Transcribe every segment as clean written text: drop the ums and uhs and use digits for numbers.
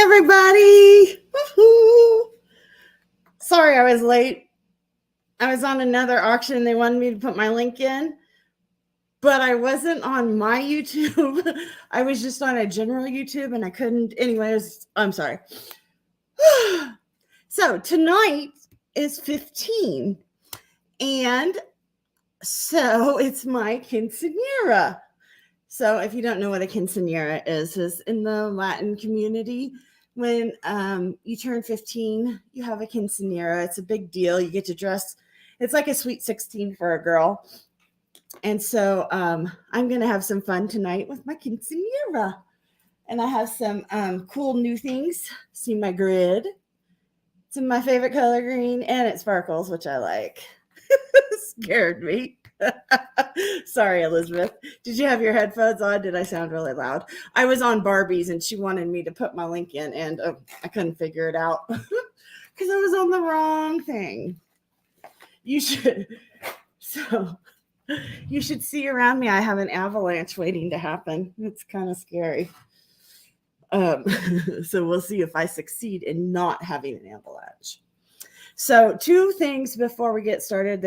everybody. Woo-hoo. Sorry I was late. I was on another auction. They wanted me to put my link in, but I wasn't on my YouTube. I was just on a general YouTube and I couldn't. Anyways, I'm sorry. So tonight is 15, and so it's my quinceañera. So if you don't know what a quinceañera is in the Latin community, when you turn 15, you have a quinceañera. It's a big deal. You get to dress. It's like a sweet 16 for a girl. And so I'm going to have some fun tonight with my quinceañera. And I have some cool new things. See my grid. It's in my favorite color green, and it sparkles, which I like. Scared me. Sorry, Elizabeth. Did you have your headphones on? Did I sound really loud? I was on Barbie's and she wanted me to put my link in, and I couldn't figure it out because I was on the wrong thing. You should see around me. I have an avalanche waiting to happen. It's kind of scary. So we'll see if I succeed in not having an avalanche. So 2 things before we get started.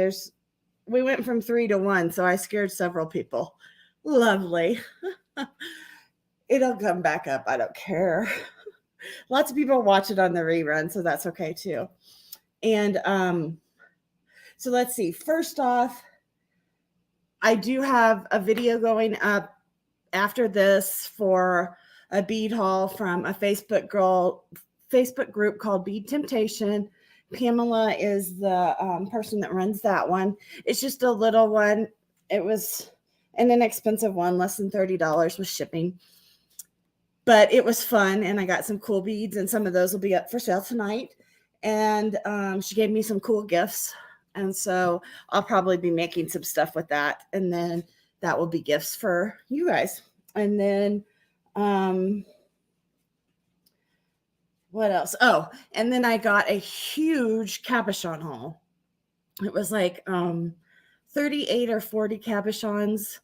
We went from 3 to 1, so I scared several people. Lovely. It'll come back up. I don't care. Lots of people watch it on the rerun, so that's okay too. And so let's see. First off, I do have a video going up after this for a bead haul from a Facebook group called Bead Temptation. Pamela is the person that runs that one. It's just a little one. It was an inexpensive one, less than $30 with shipping. But it was fun, and I got some cool beads, and some of those will be up for sale tonight. And she gave me some cool gifts. And so I'll probably be making some stuff with that. And then that will be gifts for you guys. And then what else? Oh, and then I got a huge Cabochon Haul. It was like 38 or 40 cabochons.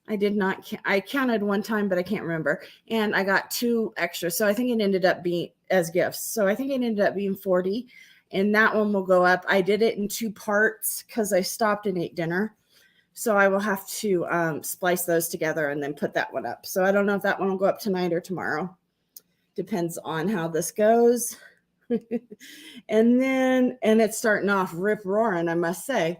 I counted one time, but I can't remember. And I got 2 extra. So I think it ended up being as gifts. So I think it ended up being 40. And that one will go up. I did it in 2 parts because I stopped and ate dinner. So I will have to splice those together and then put that one up. So I don't know if that one will go up tonight or tomorrow. Depends on how this goes. And it's starting off rip roaring, I must say.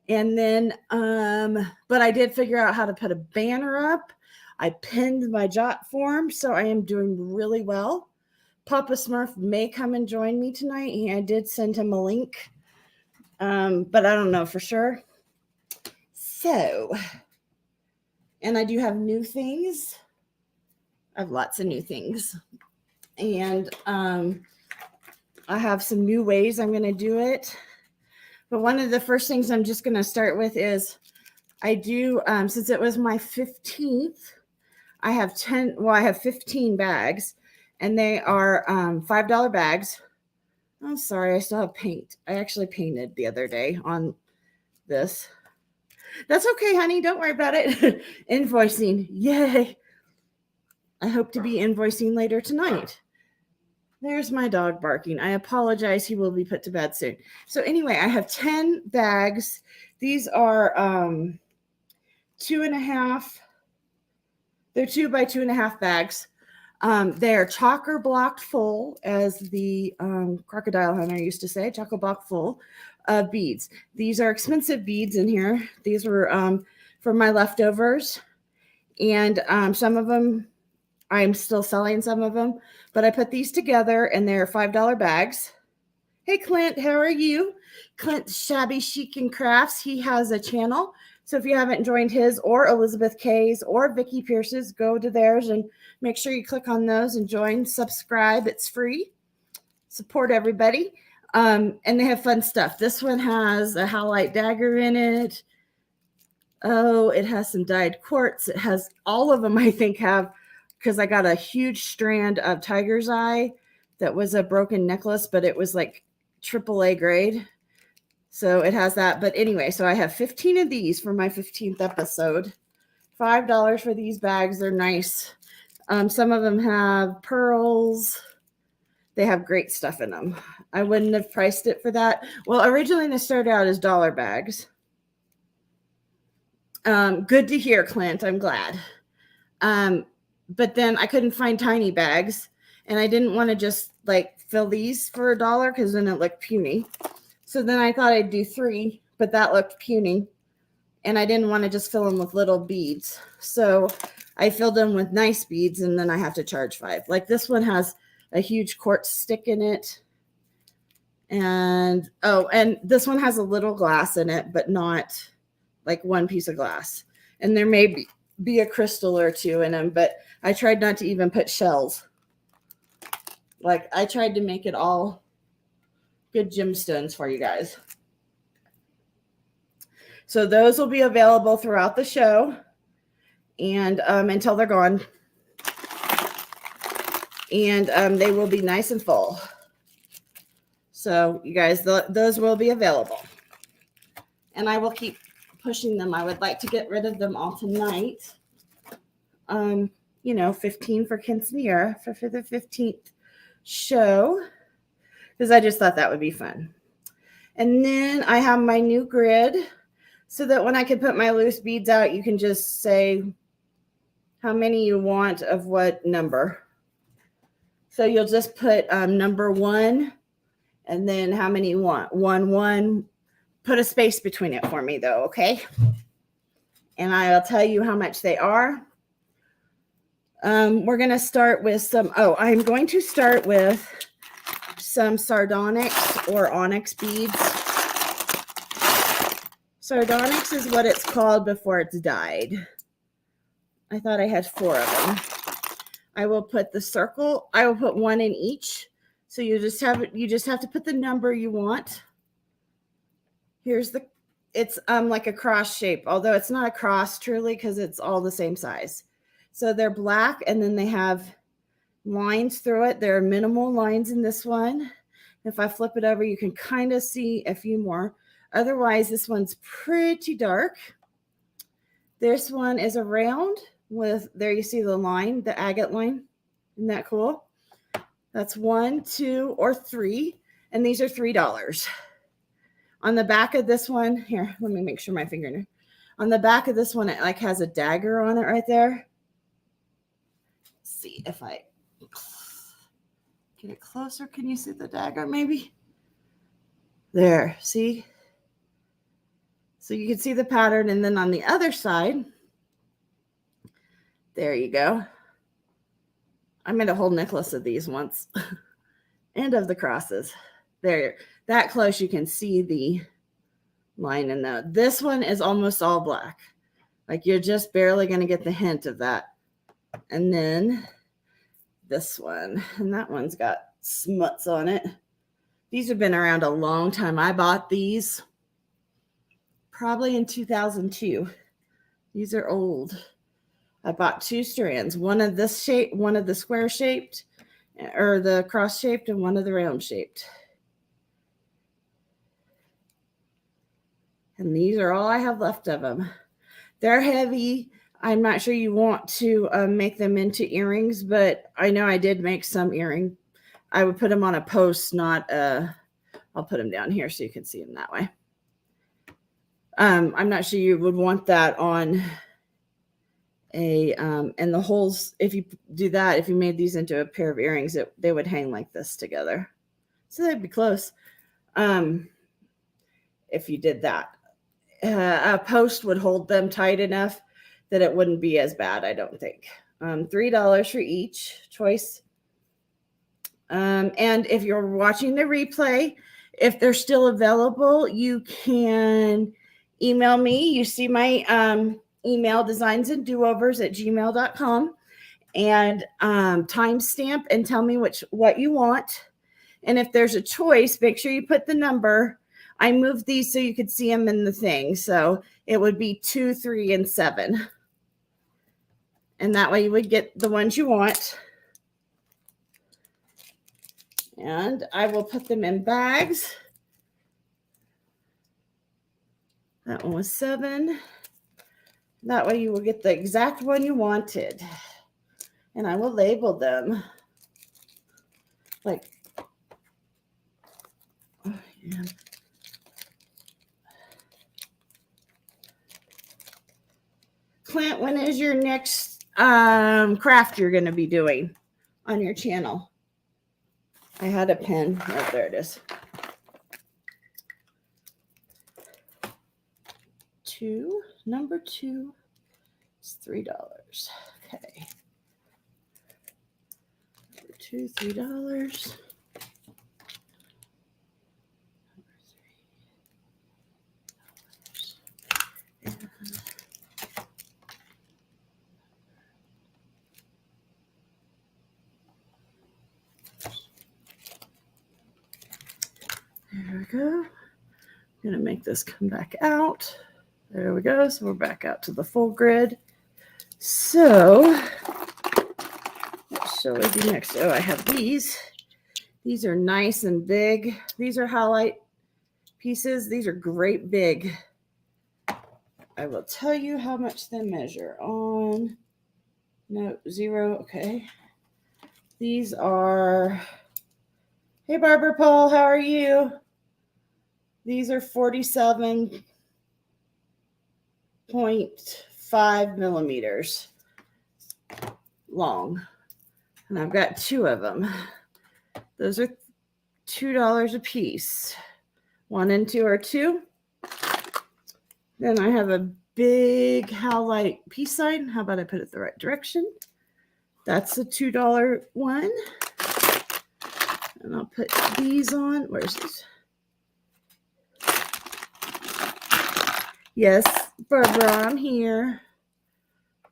And then, but I did figure out how to put a banner up. I pinned my jot form, so I am doing really well. Papa Smurf may come and join me tonight. I did send him a link, but I don't know for sure. So, and I do have new things. I have lots of new things. And I have some new ways I'm going to do it. But one of the first things I'm just going to start with is I do, since it was my 15th, I have 15 bags, and they are $5 bags. I'm sorry, I still have paint. I actually painted the other day on this. That's okay, honey. Don't worry about it. Invoicing. Yay. I hope to be invoicing later tonight. There's my dog barking. I apologize. He will be put to bed soon. So anyway, I have 10 bags. These are 2.5. They're 2 by 2.5 bags. They're chocker blocked full, as the crocodile hunter used to say, chocker block full of beads. These are expensive beads in here. These were from my leftovers. And some of them, I'm still selling some of them, but I put these together and they're $5 bags. Hey, Clint, how are you? Clint Shabby Chic and Crafts. He has a channel. So if you haven't joined his or Elizabeth K's or Vicki Pierce's, go to theirs and make sure you click on those and join, subscribe. It's free. Support everybody. And they have fun stuff. This one has a halite dagger in it. Oh, it has some dyed quartz. It has all of them, I think, have, because I got a huge strand of tiger's eye that was a broken necklace, but it was like AAA grade. So it has that. But anyway, so I have 15 of these for my 15th episode. $5 for these bags. They're nice. Some of them have pearls. They have great stuff in them. I wouldn't have priced it for that. Well, originally they started out as dollar bags. Good to hear, Clint. I'm glad. But then I couldn't find tiny bags, and I didn't want to just like fill these for $1 because then it looked puny. So then I thought I'd do 3, but that looked puny, and I didn't want to just fill them with little beads. So I filled them with nice beads, and then I have to charge $5. Like this one has a huge quartz stick in it. And and this one has a little glass in it, but not like one piece of glass. And there may be a crystal or 2 in them, but I tried not to even put shells. Like I tried to make it all good gemstones for you guys. So those will be available throughout the show and until they're gone. And they will be nice and full. So you guys, those will be available. And I will keep pushing them. I would like to get rid of them all tonight. 15 for quinceanera for the 15th show. Because I just thought that would be fun. And then I have my new grid. So that when I can put my loose beads out, you can just say how many you want of what number. So you'll just put number 1 and then how many you want. 1, 1. Put a space between it for me though, okay? And I'll tell you how much they are. We're going to start with some, I'm going to start with some Sardonyx or Onyx beads. Sardonyx is what it's called before it's dyed. I thought I had 4 of them. I will put the circle. I will put 1 in each. So you just have to put the number you want. It's like a cross shape, although it's not a cross truly because it's all the same size. So they're black and then they have lines through it. There are minimal lines in this one. If I flip it over, you can kind of see a few more. Otherwise, this one's pretty dark. This one is a round with, there you see the line, the agate line. Isn't that cool? That's 1, 2, or 3. And these are $3. On the back of this one, here, let me make sure my finger. On the back of this one, it like has a dagger on it right there. Let's see if I get it closer. Can you see the dagger maybe? There, see? So you can see the pattern. And then on the other side, there you go. I made a whole necklace of these once and of the crosses. There, that close you can see the line in that. This one is almost all black. Like you're just barely going to get the hint of that. And then this one, and that one's got smuts on it. These have been around a long time. I bought these probably in 2002. These are old. I bought 2 strands, one of this shape, one of the square shaped, or the cross shaped, and one of the round shaped. And these are all I have left of them. They're heavy. I'm not sure you want to make them into earrings, but I know I did make some earring. I would put them on a post, not I'll put them down here so you can see them that way. I'm not sure you would want that on and the holes, if you do that, if you made these into a pair of earrings, they would hang like this together. So they'd be close. If you did that. A post would hold them tight enough that it wouldn't be as bad, I don't think. $3 for each choice. And if you're watching the replay, if they're still available, you can email me. You see my email, designsanddoovers@gmail.com, and timestamp and tell me what you want. And if there's a choice, make sure you put the number. I moved these so you could see them in the thing. So it would be 2, 3, and 7. And that way you would get the ones you want. And I will put them in bags. That one was 7. That way you will get the exact one you wanted. And I will label them like, oh, yeah. Clint, when is your next craft you're going to be doing on your channel? I had a pen. Oh, there it is. Number 2 is $3. Okay. Number 2, $3. There we go. I'm going to make this come back out. There we go. So we're back out to the full grid. So what shall we do next? Oh, I have these. These are nice and big. These are Halite pieces. These are great big. I will tell you how much they measure on. No, 0. Okay. These are, hey, Barbara Paul, how are you? These are 47.5 millimeters long. And I've got 2 of them. Those are $2 a piece. 1 and 2 are 2. Then I have a big Halite peace sign. How about I put it the right direction? That's a $2 one. And I'll put these on. Where's this? Yes, Barbara, I'm here.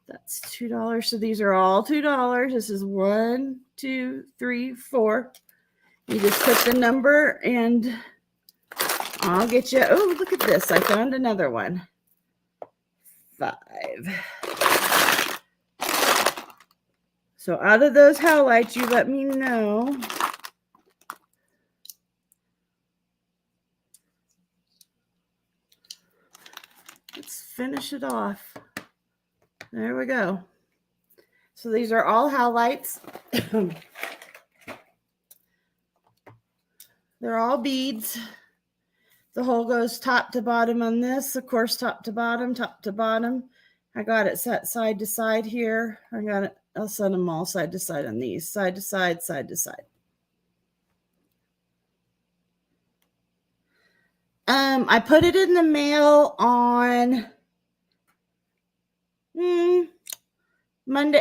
That's $2. So these are all $2. This is 1, 2, 3, 4. You just put the number and I'll get you. Oh, look at this. I found another one. 5. So out of those halites, you let me know. Let's finish it off. There we go. So these are all halites. They're all beads. The hole goes top to bottom on this. Of course, top to bottom, top to bottom. I got it set side to side here. I got it. I'll send them all side to side on these. Side to side, side to side. I put it in the mail on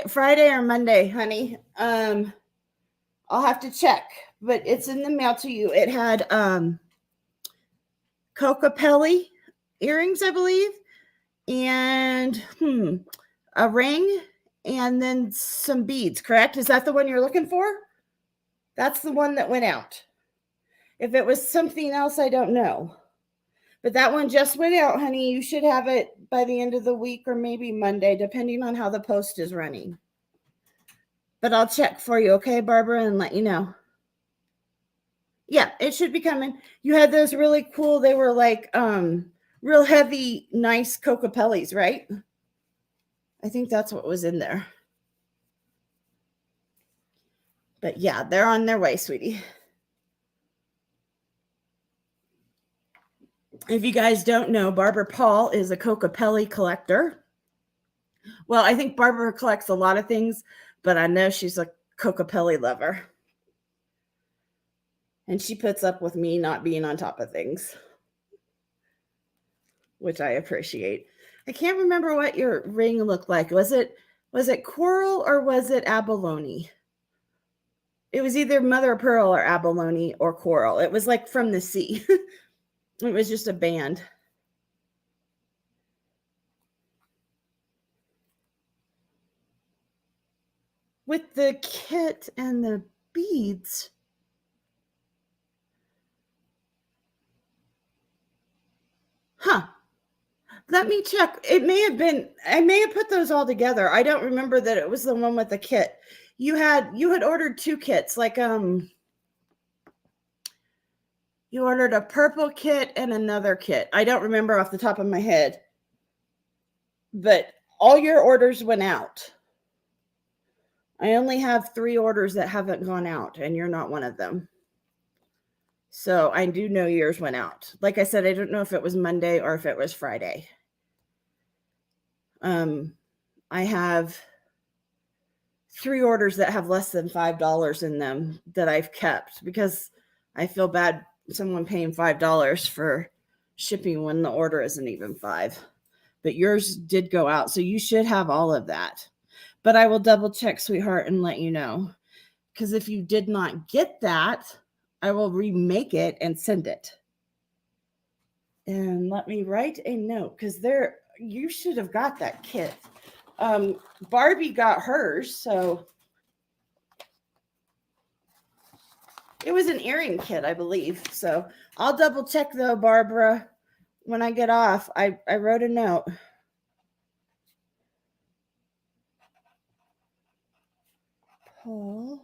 Friday or Monday, honey. I'll have to check, but it's in the mail to you. It had Kokopelli earrings, I believe, and a ring, and then some beads, correct? Is that the one you're looking for? That's the one that went out. If it was something else, I don't know. But that one just went out, honey. You should have it by the end of the week or maybe Monday, depending on how the post is running. But I'll check for you, okay, Barbara, and let you know. Yeah, it should be coming. You had those really cool, they were like real heavy, nice Kokopellis, right? I think that's what was in there. But yeah, they're on their way, sweetie. If you guys don't know, Barbara Paul is a Kokopelli collector. Well, I think Barbara collects a lot of things, but I know she's a Kokopelli lover. And she puts up with me not being on top of things, which I appreciate. I can't remember what your ring looked like. Was it coral or was it abalone? It was either mother of pearl or abalone or coral. It was like from the sea. It was just a band. With the kit and the beads. Huh. Let me check. It may have been, I may have put those all together. I don't remember that it was the one with the kit. You had ordered 2 kits, like you ordered a purple kit and another kit. I don't remember off the top of my head. But all your orders went out. I only have 3 orders that haven't gone out, and you're not one of them. So I do know yours went out. Like I said, I don't know if it was Monday or if it was Friday. I have 3 orders that have less than $5 in them that I've kept because I feel bad someone paying $5 for shipping when the order isn't even $5. But yours did go out, so you should have all of that. But I will double check, sweetheart, and let you know. Because if you did not get that, I will remake it and send it. And let me write a note, because you should have got that kit. Barbie got hers, so it was an earring kit, I believe. So I'll double check though, Barbara. When I get off, I wrote a note. Paul,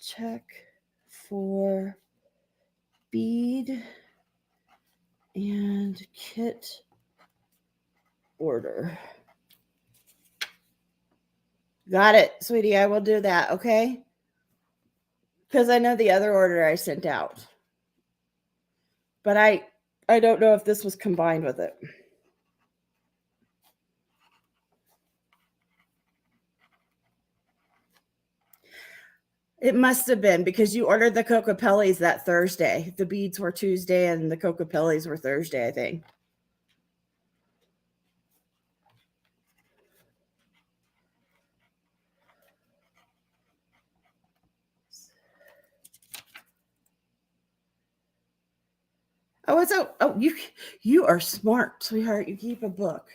check for bead and kit order. Got it, sweetie. I will do that, okay? Because I know the other order I sent out. But I don't know if this was combined with it. It must have been because you ordered the Cocopellis that Thursday. The beads were Tuesday and the Cocopellis were Thursday, I think. You are smart, sweetheart. You keep a book.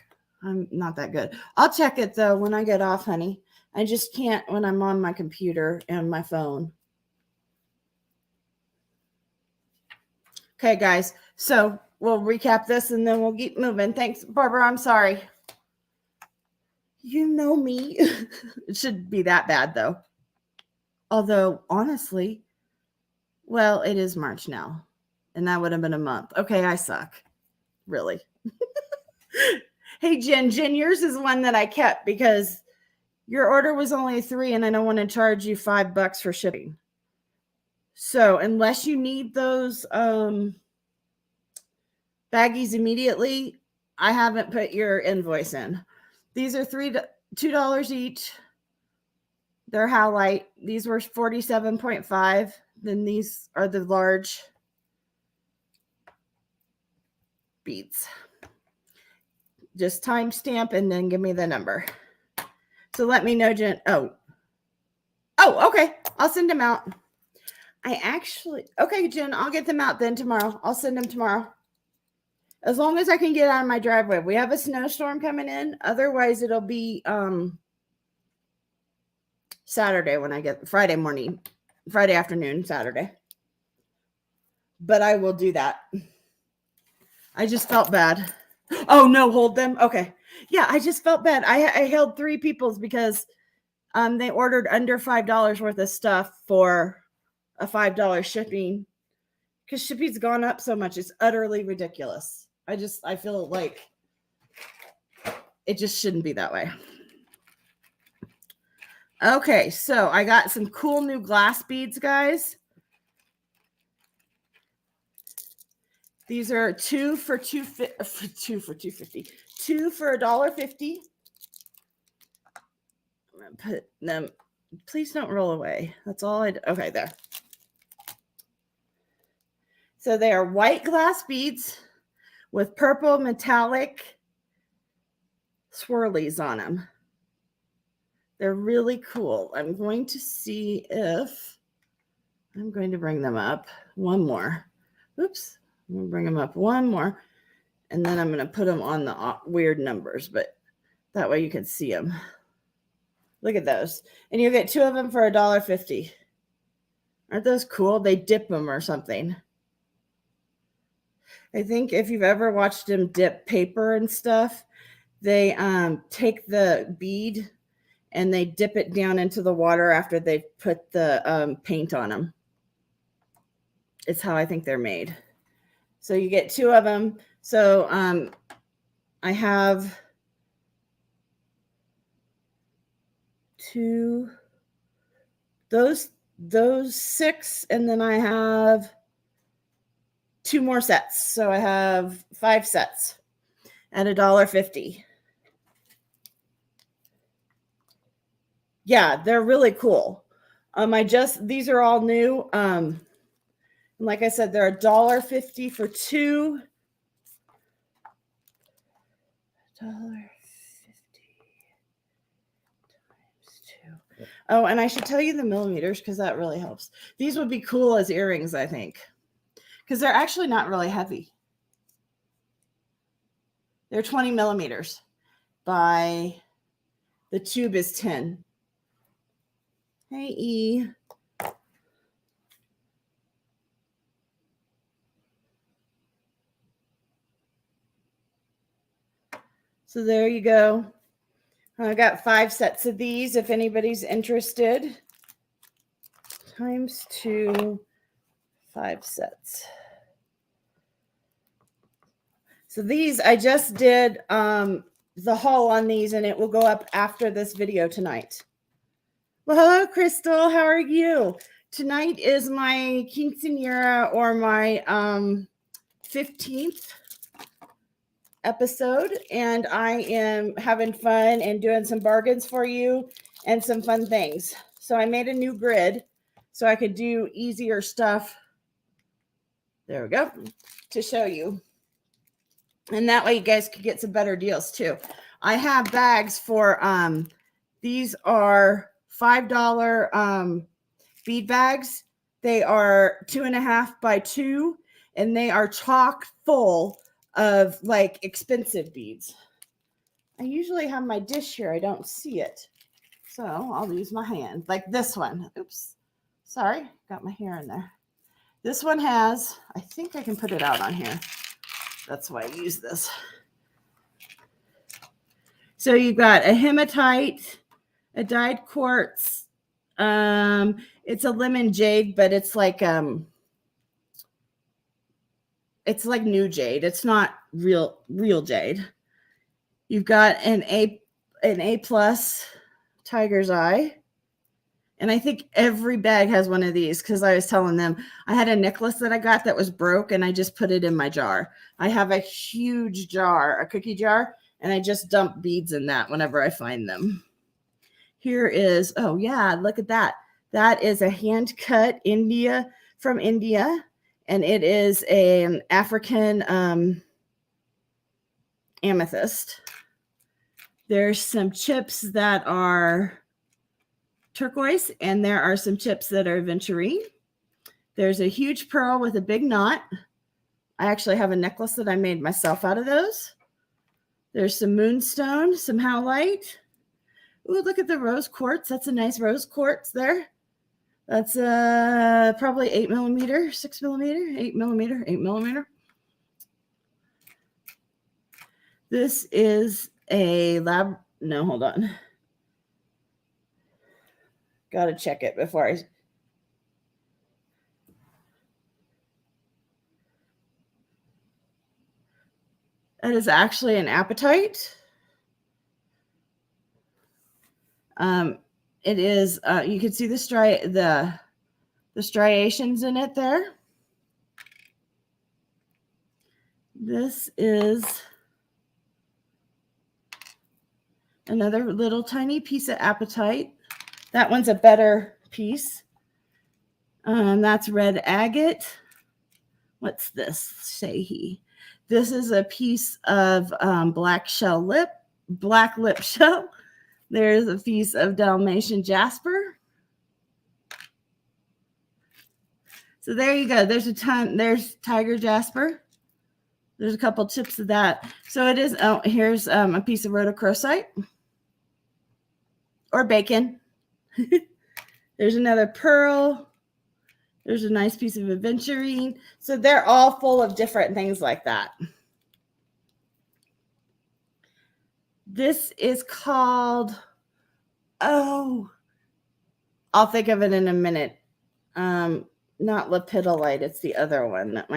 I'm not that good. I'll check it though when I get off, honey. I just can't when I'm on my computer and my phone. Okay, guys. So we'll recap this and then we'll keep moving. Thanks, Barbara. I'm sorry. You know me. It shouldn't be that bad though. Although, honestly, well, it is March now. And that would have been a month. Okay, I suck. Really. Hey, Jen, yours is one that I kept because your order was only 3 and I don't want to charge you $5 for shipping. So unless you need those baggies immediately, I haven't put your invoice in. These are $2 each. They're Halite. These were 47.5. Then these are the large beads. Just timestamp and then give me the number. So let me know, Jen. Oh, okay. I'll send them out. Okay, Jen, I'll get them out then tomorrow. I'll send them tomorrow. As long as I can get out of my driveway. We have a snowstorm coming in. Otherwise, it'll be Saturday when I get Friday afternoon, Saturday. But I will do that. I just felt bad. Oh, no, hold them. Okay. Yeah, I just felt bad. I held 3 people's because they ordered under $5 worth of stuff for a $5 shipping because shipping's gone up so much. It's utterly ridiculous. I feel like it just shouldn't be that way. Okay, so I got some cool new glass beads, guys. These are 2 for $2.50. 2 for $1.50. I'm gonna put them. Please don't roll away. That's all I do. Okay, there. So they are white glass beads with purple metallic swirlies on them. They're really cool. I'm going to see if I'm going to bring them up one more. Oops. I'm going to bring them up one more. And then I'm going to put them on the weird numbers, but that way you can see them. Look at those. And you get 2 of them for $1.50. Aren't those cool? They dip them or something. I think if you've ever watched them dip paper and stuff, they take the bead and they dip it down into the water after they've put the paint on them. It's how I think they're made. So you get 2 of them. So I have 2, those 6, and then I have 2 more sets. So I have 5 sets at $1.50. Yeah, they're really cool. These are all new. And like I said, they're $1.50 for 2. $1.50 times 2. Oh, and I should tell you the millimeters because that really helps. These would be cool as earrings, I think, because they're actually not really heavy. They're 20 millimeters by the tube is 10. Hey, E. So there you go. I got 5 sets of these if anybody's interested. Times 2, 5 sets. So these, I just did the haul on these, and it will go up after this video tonight. Well, hello, Crystal. How are you? Tonight is my quinceañera or my 15th episode, and I am having fun and doing some bargains for you and some fun things. So I made a new grid so I could do easier stuff. There we go, to show you. And that way you guys could get some better deals too. I have bags for, these are $5 bead bags. They are 2.5 by 2, and they are chock full of like expensive beads. I usually have my dish here. I don't see it. So I'll use my hand like this one. Oops. Sorry. Got my hair in there. This one has, I think I can put it out on here. That's why I use this. So you've got a hematite, a dyed quartz. It's a lemon jade, but it's like new jade. It's not real jade. You've got an A plus tiger's eye. And I think every bag has one of these because I was telling them I had a necklace that I got that was broke and I just put it in my jar. I have a huge jar, a cookie jar, and I just dump beads in that whenever I find them. Here is, oh yeah, look at that. That is a hand cut from India, and it is an African amethyst. There's some chips that are turquoise, and there are some chips that are aventurine. There's a huge pearl with a big knot. I actually have a necklace that I made myself out of those. There's some moonstone, some halite. Ooh, look at the rose quartz. That's a nice rose quartz there. That's probably 8 millimeter, 6 millimeter, 8 millimeter, 8 millimeter. This is a no, hold on. Got to check it before I. That is actually an apatite. It is. You can see the striations in it there. This is another little tiny piece of apatite. That one's a better piece. That's red agate. What's this? Say he. This is a piece of black lip shell. There's a piece of Dalmatian Jasper. So there you go. There's a ton. There's Tiger Jasper. There's a couple chips of that. So it is. Oh, here's a piece of rhodochrosite or bacon. There's another pearl. There's a nice piece of aventurine. So they're all full of different things like that. This is called, oh, I'll think of it in a minute. Not lepidolite. It's the other one that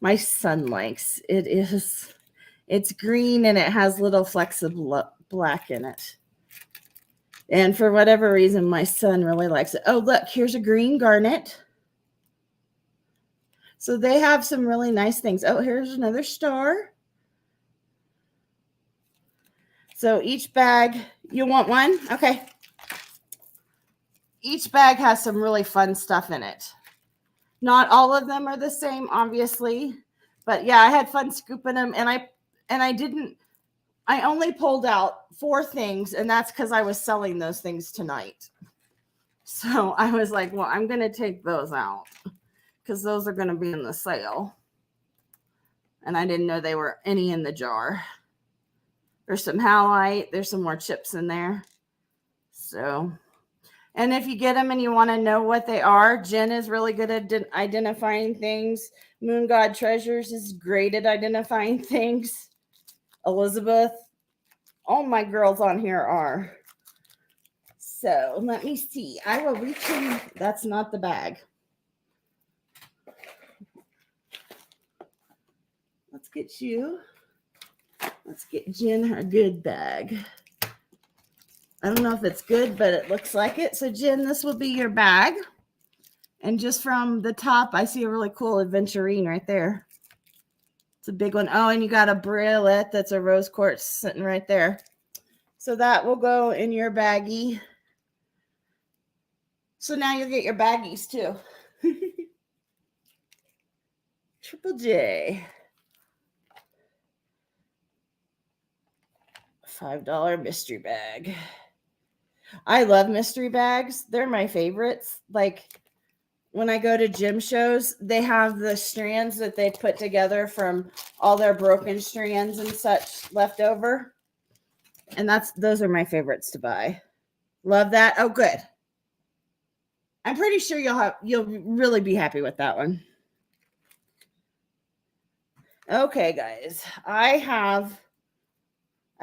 my son likes. It's green and it has little flecks of black in it. And for whatever reason, my son really likes it. Oh, look, here's a green garnet. So they have some really nice things. Oh, here's another star. So each bag, you want one? Okay. Each bag has some really fun stuff in it. Not all of them are the same, obviously. But yeah, I had fun scooping them. And I only pulled out 4 things, and that's because I was selling those things tonight. So I was like, well, I'm going to take those out because those are going to be in the sale. And I didn't know they were any in the jar. There's some halite. There's some more chips in there. So, and if you get them and you want to know what they are, Jen is really good at identifying things. Moon God Treasures is great at identifying things. Elizabeth, all my girls on here are. So let me see. I will reach in. That's not the bag. Let's get you. Let's get Jen her good bag. I don't know if it's good, but it looks like it. So Jen, this will be your bag. And just from the top, I see a really cool aventurine right there. It's a big one. Oh, and you got a brillet that's a rose quartz sitting right there. So that will go in your baggie. So now you'll get your baggies too. Triple J. $5 mystery bag. I love mystery bags. They're my favorites. Like when I go to gym shows, they have the strands that they put together from all their broken strands and such left over. And those are my favorites to buy. Love that. Oh, good. I'm pretty sure you'll really be happy with that one. Okay, guys. I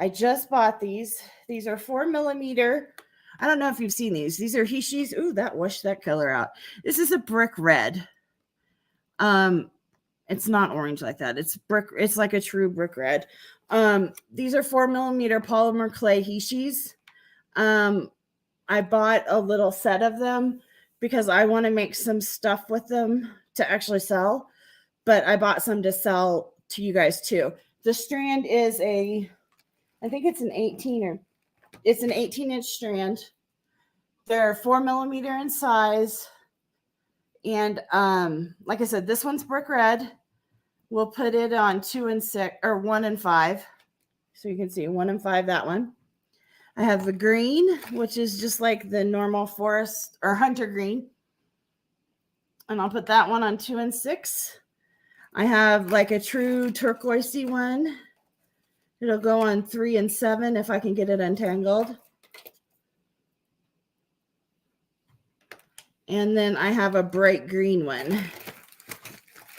just bought these. These are 4mm. I don't know if you've seen these. These are Hesse's. Ooh, that washed that color out. This is a brick red. It's not orange like that. It's brick. It's like a true brick red. These are 4mm polymer clay Hesse's. I bought a little set of them because I want to make some stuff with them to actually sell. But I bought some to sell to you guys too. The strand is I think it's an 18-inch strand. They're 4mm in size. And like I said, this one's brick red. We'll put it on 2 and 6 or 1 and 5. So you can see 1 and 5, that one. I have the green, which is just like the normal forest or hunter green. And I'll put that one on 2 and 6. I have like a true turquoisey one. It'll go on 3 and 7 if I can get it untangled. And then I have a bright green one.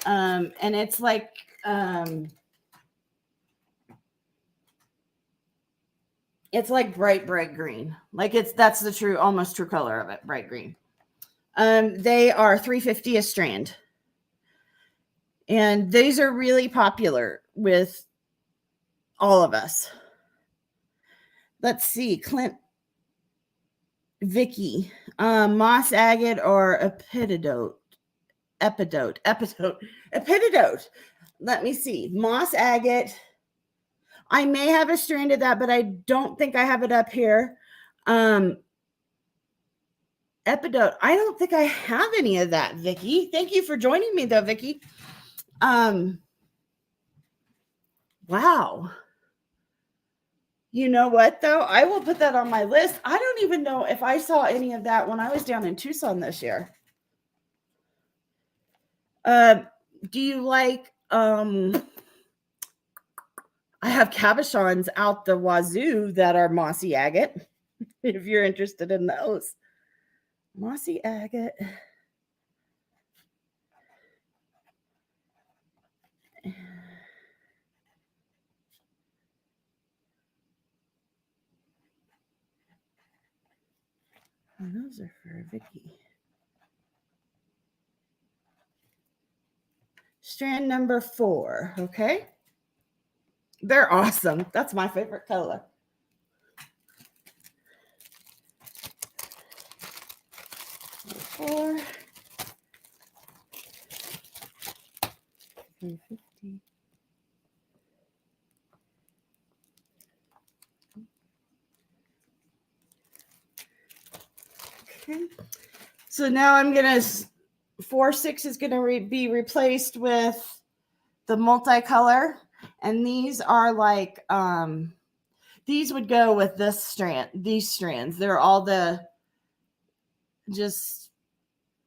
And it's like bright green. Like that's the almost true color of it, bright green. They are $3.50 a strand. And these are really popular with all of us. Let's see, Clint, Vicky, moss agate or epidote. Let me see. Moss agate. I may have a strand of that, but I don't think I have it up here. Epidote. I don't think I have any of that, Vicky. Thank you for joining me, though, Vicky. Wow. You know what, though? I will put that on my list. I don't even know if I saw any of that when I was down in Tucson this year. Do you like, I have cabochons out the wazoo that are mossy agate, if you're interested in those. Mossy agate. Oh, those are for Vicky. Strand number 4, okay? They're awesome. That's my favorite color. 4. 350. Okay. So now I'm going to 4-6 is going to be replaced with the multicolor, and these are like these would go with these strands. They're all the just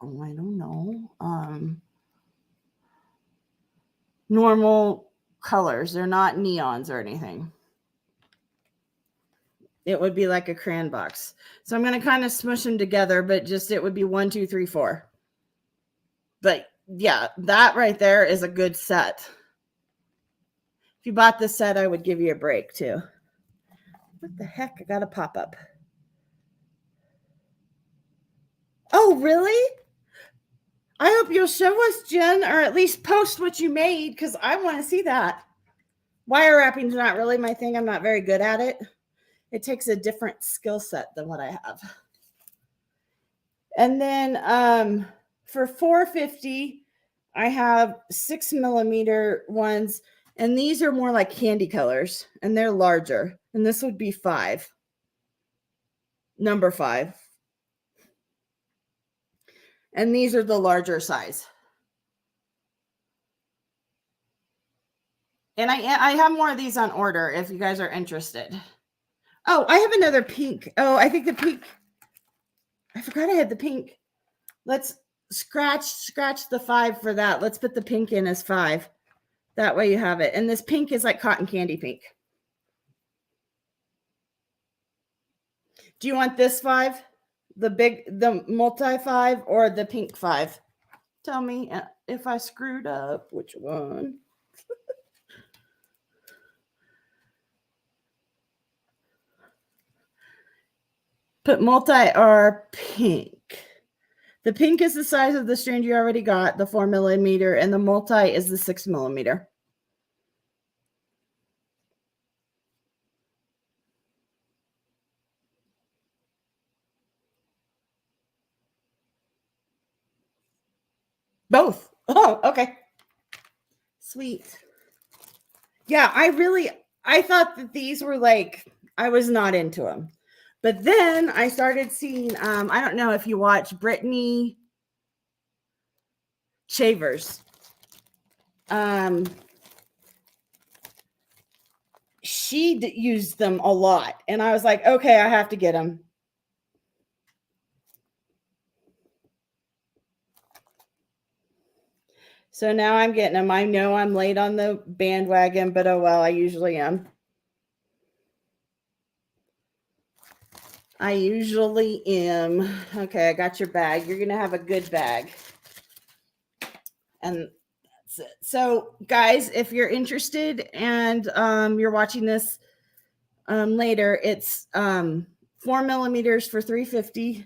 I don't know, normal colors. They're not neons or anything. It would be like a crayon box. So I'm going to kind of smush them together, but just it would be 1, 2, 3, 4. But yeah, that right there is a good set. If you bought this set, I would give you a break too. What the heck? I got a pop-up. Oh, really? I hope you'll show us, Jen, or at least post what you made, because I want to see that. Wire wrapping is not really my thing. I'm not very good at it. It takes a different skill set than what I have. And then for 450, I have 6mm ones, and these are more like candy colors, and they're larger. And this would be 5. Number 5. And these are the larger size. And I have more of these on order if you guys are interested. Oh, I have another pink. Oh, I think the pink. I forgot I had the pink. Let's scratch the 5 for that. Let's put the pink in as 5. That way you have it. And this pink is like cotton candy pink. Do you want this 5? The multi 5 or the pink 5? Tell me if I screwed up. Which one? Put multi or pink. The pink is the size of the strand you already got, the 4mm, and the multi is the 6mm. Both. Oh, okay. Sweet. Yeah, I thought that these were like, I was not into them. But then I started seeing, I don't know if you watch Brittany Shavers. She used them a lot. And I was like, okay, I have to get them. So now I'm getting them. I know I'm late on the bandwagon, but oh well, I usually am. Okay, I got your bag. You're going to have a good bag. And that's it. So, guys, if you're interested and you're watching this later, it's 4mm for $350.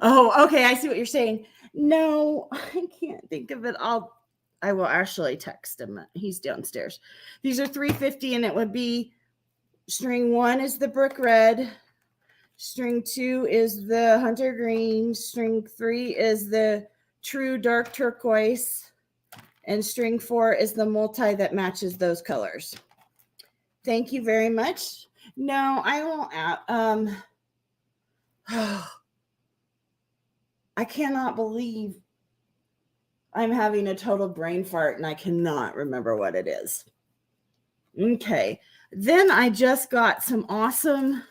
Oh, okay. I see what you're saying. No, I can't think of it. I will actually text him. He's downstairs. These are $350, and it would be string 1 is the brick red. String 2 is the hunter green. String 3 is the true dark turquoise. And string 4 is the multi that matches those colors. Thank you very much. No, I won't. I cannot believe I'm having a total brain fart and I cannot remember what it is. Okay. Then I just got some awesome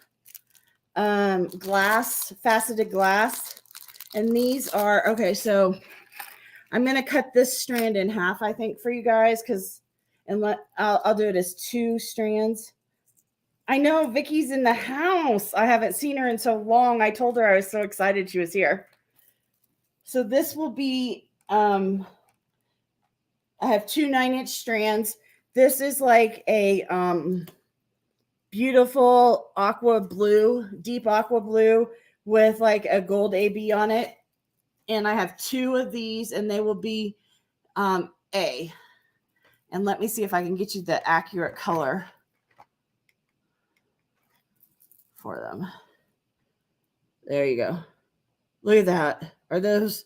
faceted glass. And these are, okay, so I'm going to cut this strand in half, I think, for you guys, I'll do it as 2 strands. I know Vicky's in the house. I haven't seen her in so long. I told her I was so excited she was here. So this will be, I have 2 9-inch strands. This is like a beautiful aqua blue, deep aqua blue with like a gold AB on it. And I have 2 of these, and they will be A. And let me see if I can get you the accurate color. for them. There you go. Look at that. Are those,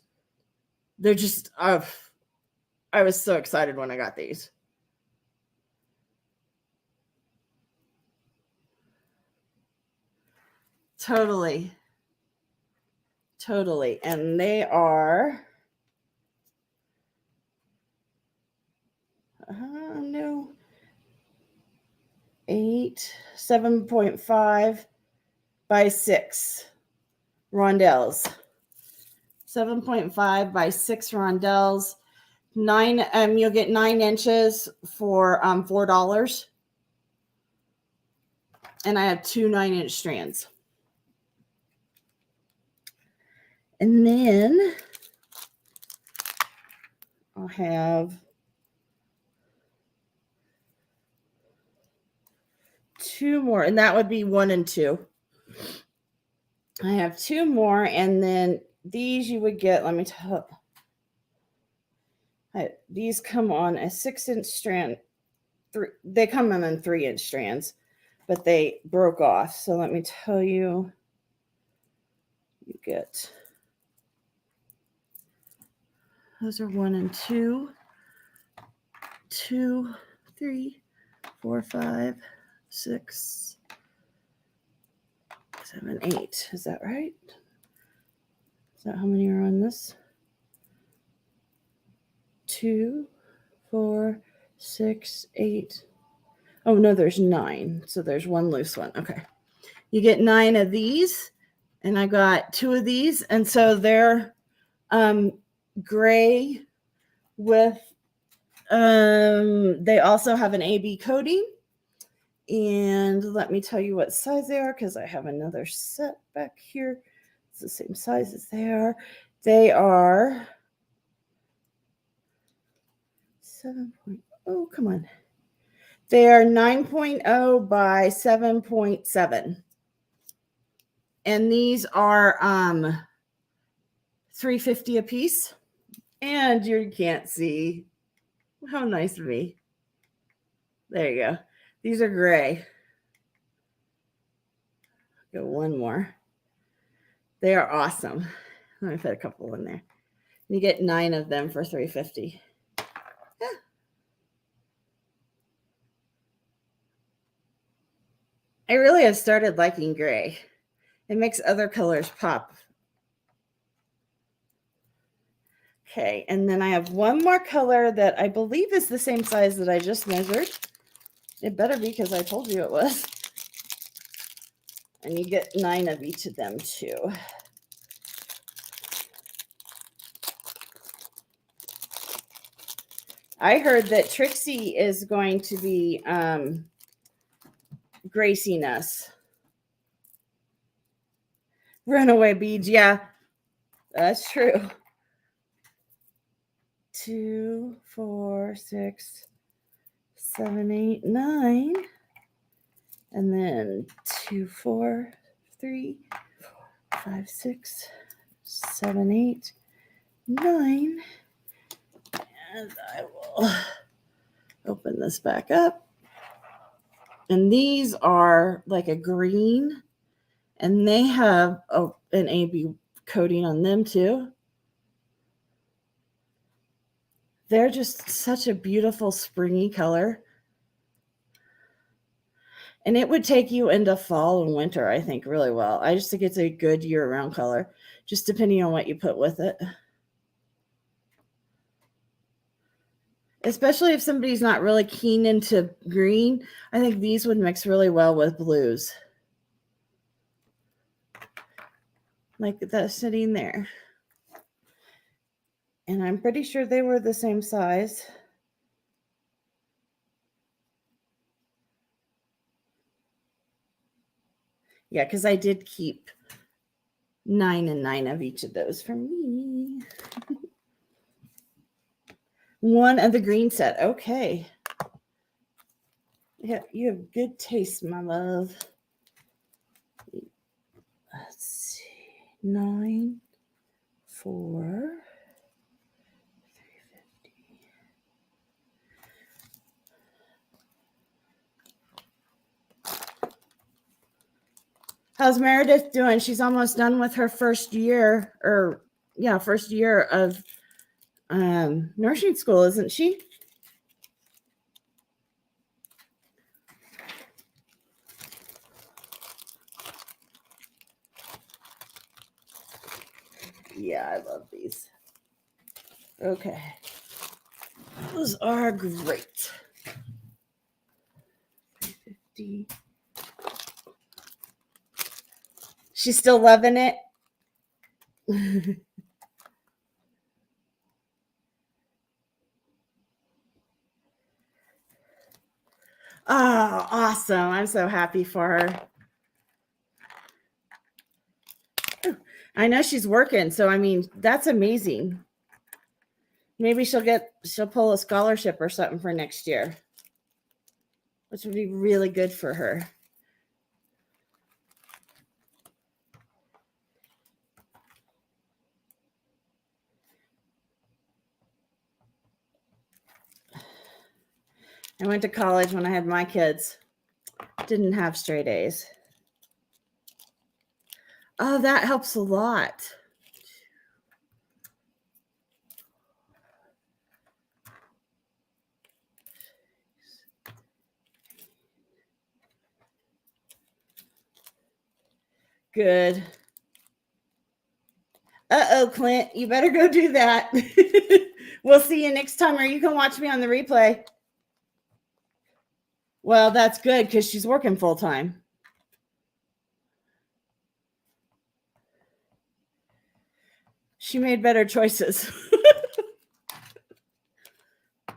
they're just, I was so excited when I got these. Totally. And they are, no, 7.5 by 6 rondelles. 7.5 by 6 rondelles. 9, you'll get 9 inches for $4. And I have 2 9-inch strands. And then I'll have 2 more, and that would be 1 and 2. I have 2 more, and then these you would get, let me tell you, these come on a 6-inch strand. They come in 3-inch strands, but they broke off. So let me tell you, you get, those are 1 and 2, 2, 3, 4, 5, 6, 7, 8. Is that right? Is that how many are on this? 2, 4, 6, 8. Oh, no, there's 9. So there's 1 loose one. Okay. You get 9 of these, and I got 2 of these. And so they're gray with, they also have an AB coating. And let me tell you what size they are, because I have another set back here. It's the same size as they are. They are 7. Oh, come on. They are 9.0 by 7.7. And these are $3.50 a piece. And you can't see. How nice of me. There you go. These are gray. Go 1 more. They are awesome. Let me put a couple in there. You get 9 of them for $3.50. Yeah. I really have started liking gray. It makes other colors pop. Okay, and then I have 1 more color that I believe is the same size that I just measured. It better be, because I told you it was. And you get 9 of each of them too. I heard that Trixie is going to be gracing us. Runaway beads, yeah, that's true. 2, 4, 6, 7, 8, 9. And then 2, 4, 3, 4, 5, 6, 7, 8, 9. And I will open this back up. And these are like a green, and they have an AB coating on them too. They're just such a beautiful springy color. And it would take you into fall and winter, I think, really well. I just think it's a good year-round color, just depending on what you put with it. Especially if somebody's not really keen into green, I think these would mix really well with blues. Like that sitting there. And I'm pretty sure they were the same size. Yeah, because I did keep 9 and 9 of each of those for me. 1 of the green set. Okay. Yeah, you have good taste, my love. Let's see. 9, 4, 350. How's Meredith doing? She's almost done with her first year, first year of nursing school, isn't she? Yeah, I love these. Okay. Those are great. 50. She's still loving it. Oh, awesome. I'm so happy for her. I know she's working, so I mean, that's amazing. Maybe she'll pull a scholarship or something for next year, which would be really good for her. I went to college when I had my kids. Didn't have straight A's. Oh, that helps a lot. Good. Uh-oh, Clint, you better go do that. We'll see you next time, or you can watch me on the replay. Well, that's good because she's working full time. She made better choices.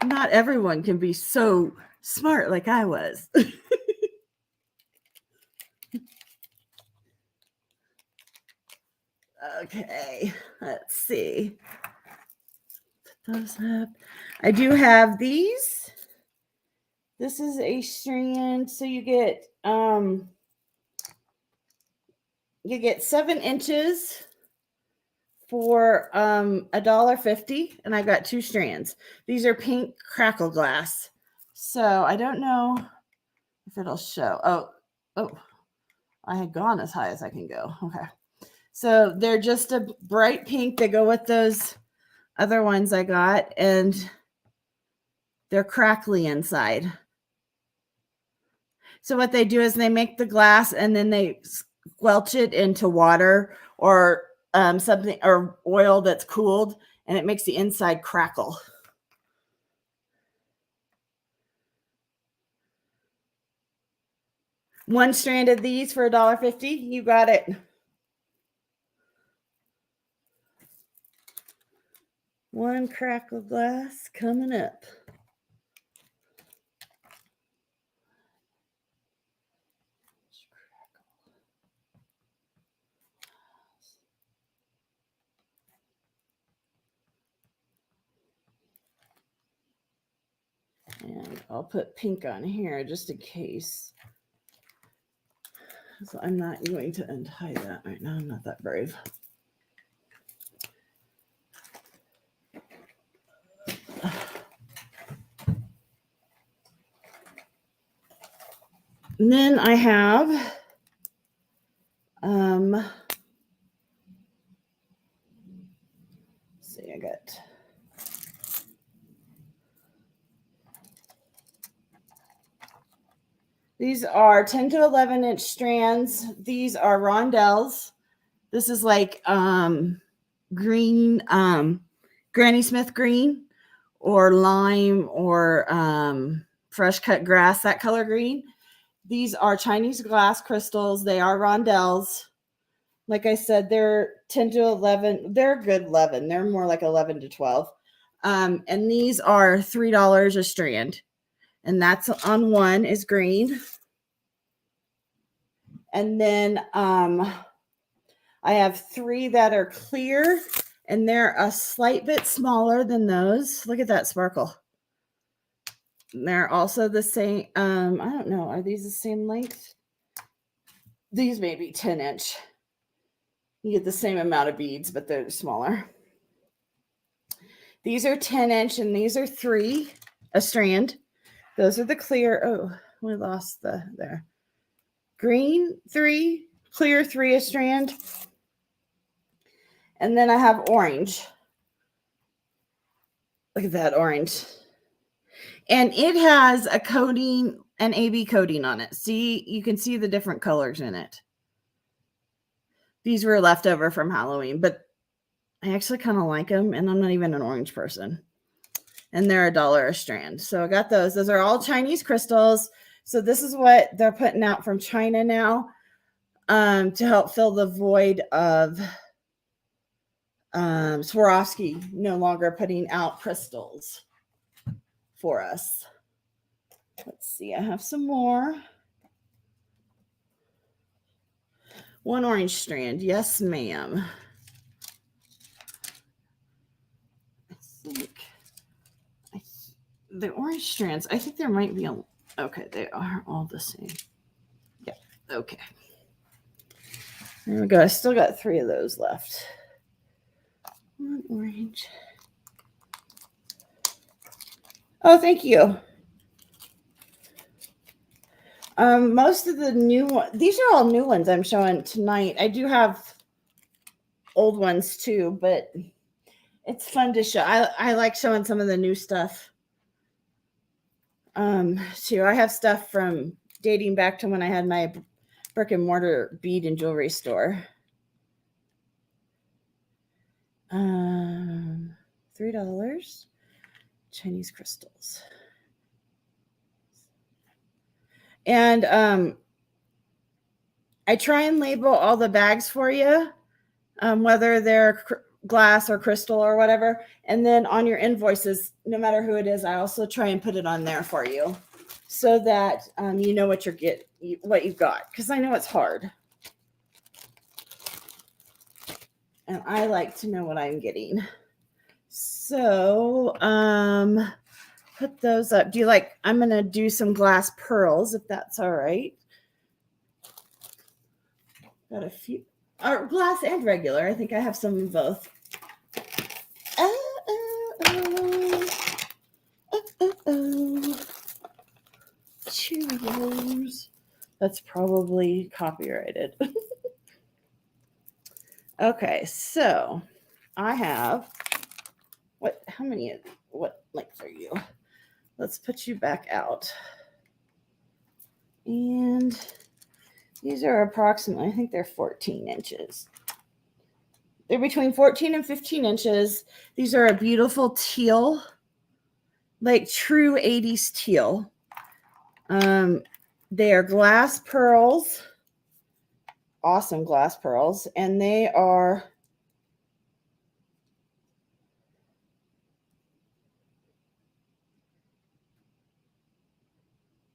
Not everyone can be so smart like I was. Okay, let's see. Put those up. I do have these. This is a strand, so you get 7 inches for $1.50, and I got 2 strands. These are pink crackle glass. So I don't know if it'll show. Oh, I had gone as high as I can go. Okay. So they're just a bright pink. They go with those other ones I got, and they're crackly inside. So what they do is they make the glass and then they squelch it into water or something or oil that's cooled, and it makes the inside crackle. One strand of these for $1.50. You got it. One crackle glass coming up. And I'll put pink on here just in case. So I'm not going to untie that right now. I'm not that brave. And then I have let's see, I got these are 10 to 11 inch strands. These are Rondelles. This is like green, Granny Smith green, or lime, or fresh cut grass, that color green. These are Chinese glass crystals. They are Rondelles. Like I said, they're 10 to 11. They're good 11. They're more like 11 to 12. And these are $3 a strand. And that's on one is green. And then I have 3 that are clear, and they're a slight bit smaller than those. Look at that sparkle. And they're also the same. I don't know. Are these the same length? These may be 10 inch. You get the same amount of beads, but they're smaller. These are 10 inch, and these are 3 a strand. Those are the clear. Oh, we lost the there. Green 3, clear 3 a strand. And then I have orange. Look at that orange. And it has a coating, an AB coating on it. See, you can see the different colors in it. These were left over from Halloween, but I actually kind of like them, and I'm not even an orange person. And they're $1 a strand. So I got those. Those are all Chinese crystals. So this is what they're putting out from China now to help fill the void of Swarovski no longer putting out crystals for us. Let's see. I have some more. 1 orange strand. Yes, ma'am. I think the orange strands, I think there might be a, okay, they are all the same. Yeah, okay. There we go. I still got 3 of those left. 1 orange. Oh, thank you. Most of the new ones, these are all new ones I'm showing tonight. I do have old ones too, but it's fun to show. I like showing some of the new stuff. Too. I have stuff from dating back to when I had my brick and mortar bead and jewelry store. $3 Chinese crystals. And I try and label all the bags for you, whether they're glass or crystal or whatever. And then on your invoices, no matter who it is, I also try and put it on there for you so that you know what what you've got, because I know it's hard. And I like to know what I'm getting. So put those up. Do you like, I'm going to do some glass pearls, if that's all right. Got a few, glass and regular. I think I have some of both. Cheerios. That's probably copyrighted. Okay, so I have, what length are you? Let's put you back out. And these are approximately, I think they're 14 inches. They're between 14 and 15 inches. These are a beautiful teal, like true 80s teal. They are glass pearls, awesome glass pearls, and they are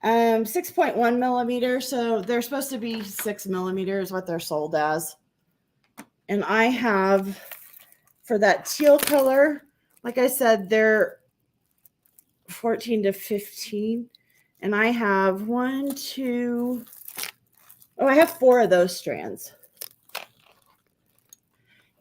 6.1 millimeters. So they're supposed to be 6 millimeters, what they're sold as. And I have, for that teal color, like I said, they're 14 to 15. And I have I have 4 of those strands.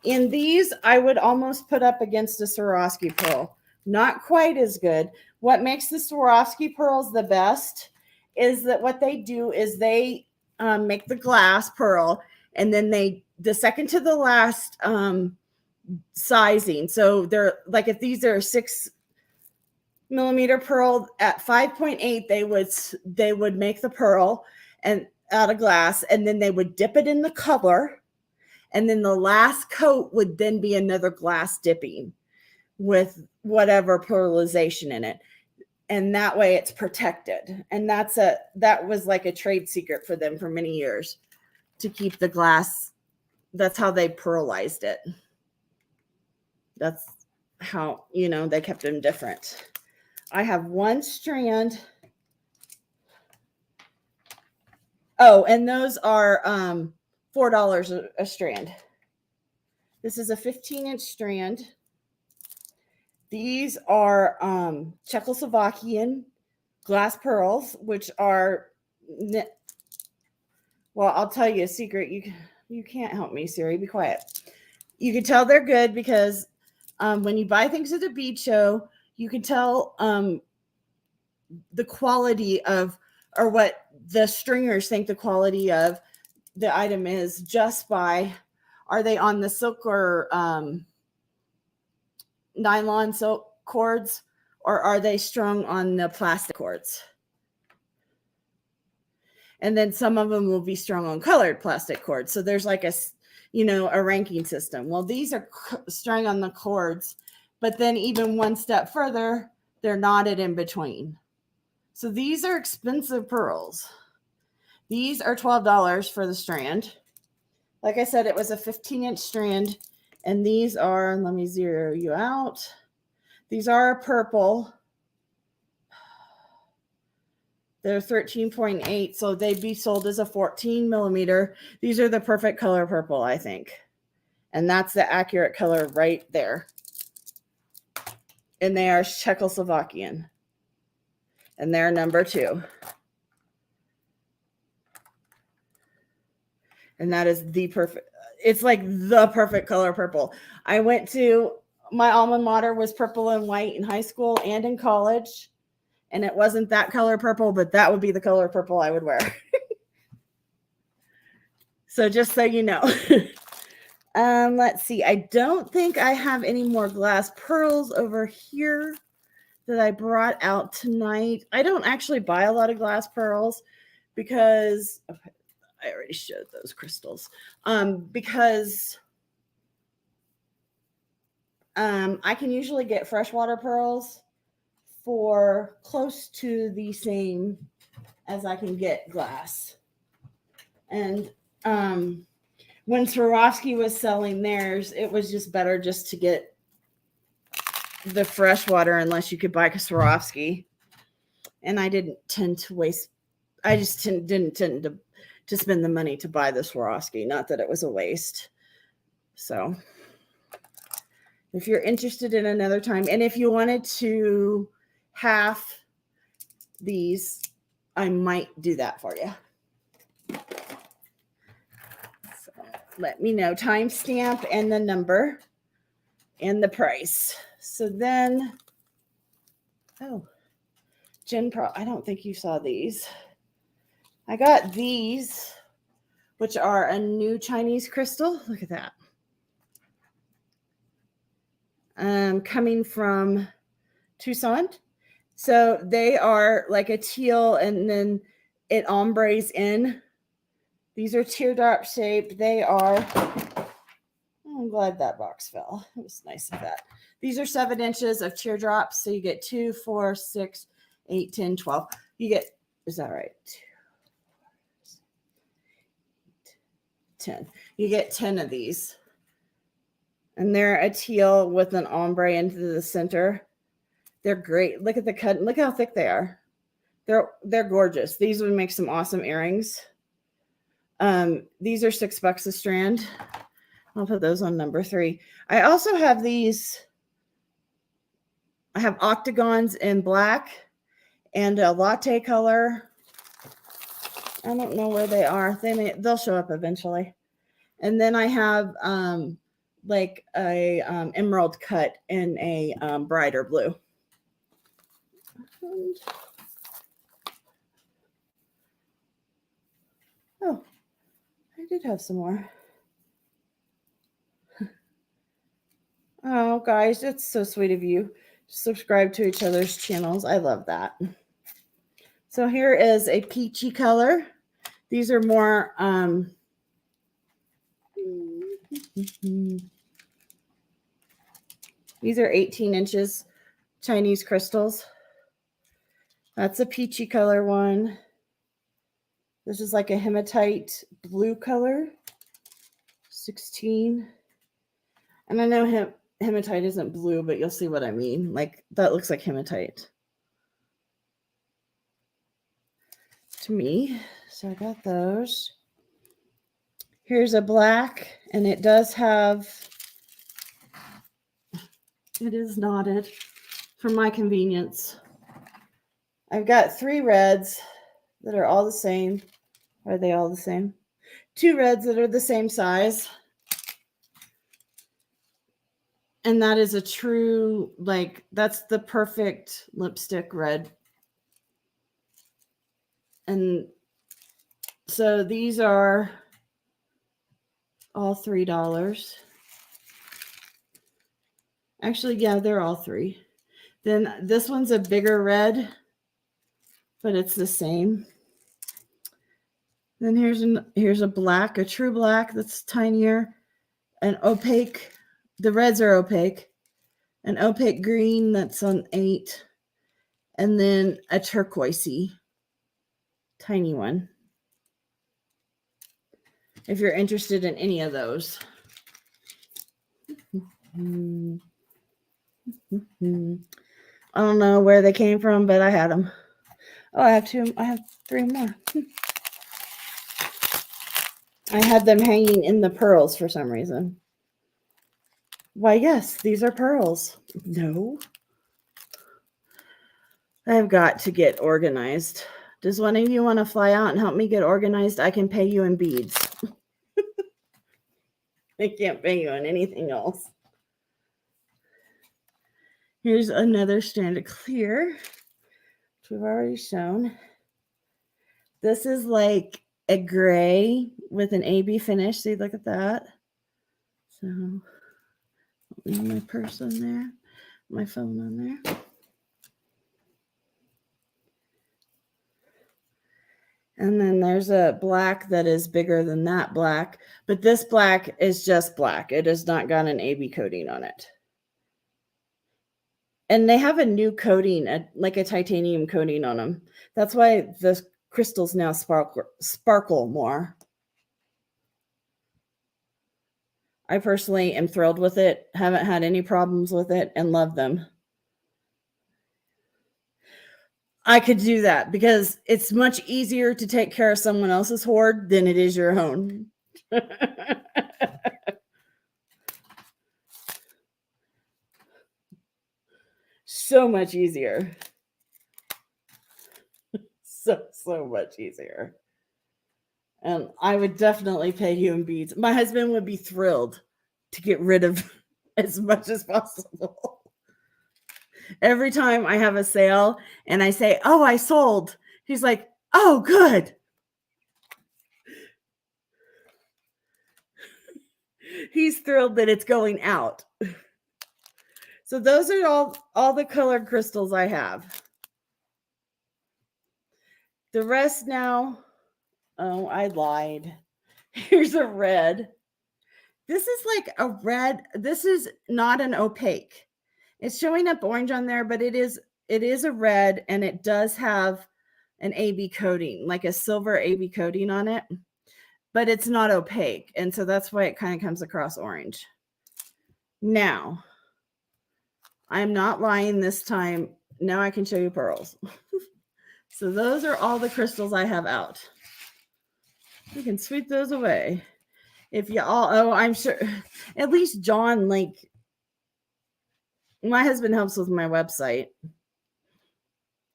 In these, I would almost put up against a Swarovski pearl. Not quite as good. What makes the Swarovski pearls the best is that what they do is they make the glass pearl, and then the second to the last sizing. So they're like, if these are 6 millimeter pearl at 5.8, they would make the pearl and out of glass, and then they would dip it in the color, and then the last coat would then be another glass dipping with whatever pearlization in it. And that way it's protected. And that was like a trade secret for them for many years, to keep the glass. That's how they pearlized it. That's how, they kept them different. I have 1 strand. Oh, and those are $4 a strand. This is a 15-inch strand. These are Czechoslovakian glass pearls, which are, well, I'll tell you a secret. You can't help me, Siri. Be quiet. You can tell they're good because when you buy things at a bead show, you can tell the quality of, or what the stringers think the quality of the item is just by, are they on the silk or nylon silk cords, or are they strung on the plastic cords? And then some of them will be strung on colored plastic cords. So there's like a, a ranking system. Well, these are strung on the cords, but then even one step further, they're knotted in between. So these are expensive pearls. These are $12 for the strand. Like I said, it was a 15-inch strand. And these are, let me zero you out. These are purple. They're 13.8, so they'd be sold as a 14 millimeter. These are the perfect color purple, I think. And that's the accurate color right there. And they are Czechoslovakian. And they're number 2. And that is the perfect, it's like the perfect color purple. I went to, my alma mater was purple and white in high school and in college. And it wasn't that color purple, but that would be the color purple I would wear. So just so you know. Let's see. I don't think I have any more glass pearls over here that I brought out tonight. I don't actually buy a lot of glass pearls because I already showed those crystals. Because I can usually get freshwater pearls for close to the same as I can get glass. And when Swarovski was selling theirs, it was just better just to get the freshwater unless you could buy Swarovski. And I didn't tend to waste, I just didn't tend to spend the money to buy the Swarovski. Not that it was a waste. So if you're interested in another time, and if you wanted to half these, I might do that for you. So let me know timestamp and the number and the price. So then, oh, Jen Pro, I don't think you saw these. I got these, which are a new Chinese crystal. Look at that. Coming from Tucson. So they are like a teal and then it ombres in. These are teardrop shaped. They are, I'm glad that box fell. It was nice of that. These are 7 inches of teardrops. So you get 2, 4, 6, 8, 10, 12. You get, is that right? 2, 4, 6, 8, 10. You get 10 of these. And they're a teal with an ombre into the center. They're great. Look at the cut. Look how thick they are. They're gorgeous. These would make some awesome earrings. These are $6 a strand. I'll put those on number 3. I also have these. I have Octagons in black and a latte color. I don't know where they are. They'll show up eventually. And then I have like a emerald cut in a brighter blue. Oh, I did have some more. Oh, guys, it's so sweet of you. Subscribe to each other's channels. I love that. So here is a peachy color. These are more these are 18 inches Chinese crystals. That's a peachy color one. This is like a hematite blue color. 16. And I know hematite isn't blue, but you'll see what I mean. Like that looks like hematite to me. So I got those. Here's a black, and it does have, it is knotted for my convenience. I've got 3 reds that are all the same. Are they all the same? 2 reds that are the same size. And that is a true, like, that's the perfect lipstick red. And so these are all $3. Actually, yeah, they're all $3. Then this one's a bigger red, but it's the same. Then here's a black, a true black that's tinier, an opaque. The reds are opaque. An opaque green that's on 8, and then a turquoisey, tiny one. If you're interested in any of those. I don't know where they came from, but I had them. Oh, I have 2. I have 3 more. I had them hanging in the pearls for some reason. Why, yes, these are pearls. No. I've got to get organized. Does one of you want to fly out and help me get organized? I can pay you in beads. I can't pay you in anything else. Here's another strand of clear, which we've already shown. This is like a gray with an AB finish. See, look at that. So, I'll leave my purse on there, my phone on there. And then there's a black that is bigger than that black, but this black is just black. It has not got an AB coating on it. And they have a new coating, like a titanium coating on them. That's why the crystals now sparkle more. I personally am thrilled with it, haven't had any problems with it, and love them. I could do that because it's much easier to take care of someone else's hoard than it is your own. So much easier. So much easier. And I would definitely pay you in beads. My husband would be thrilled to get rid of as much as possible. Every time I have a sale and I say, oh, I sold, he's like, oh, good. He's thrilled that it's going out. So those are all the colored crystals I have. The rest now, oh, I lied. Here's a red. This is like a red. This is not an opaque. It's showing up orange on there, but it is a red, and it does have an AB coating, like a silver AB coating on it, but it's not opaque. And so that's why it kind of comes across orange. Now, I'm not lying this time. Now I can show you pearls. So those are all the crystals I have out. You can sweep those away. If you all, oh, I'm sure, at least John, like, my husband helps with my website.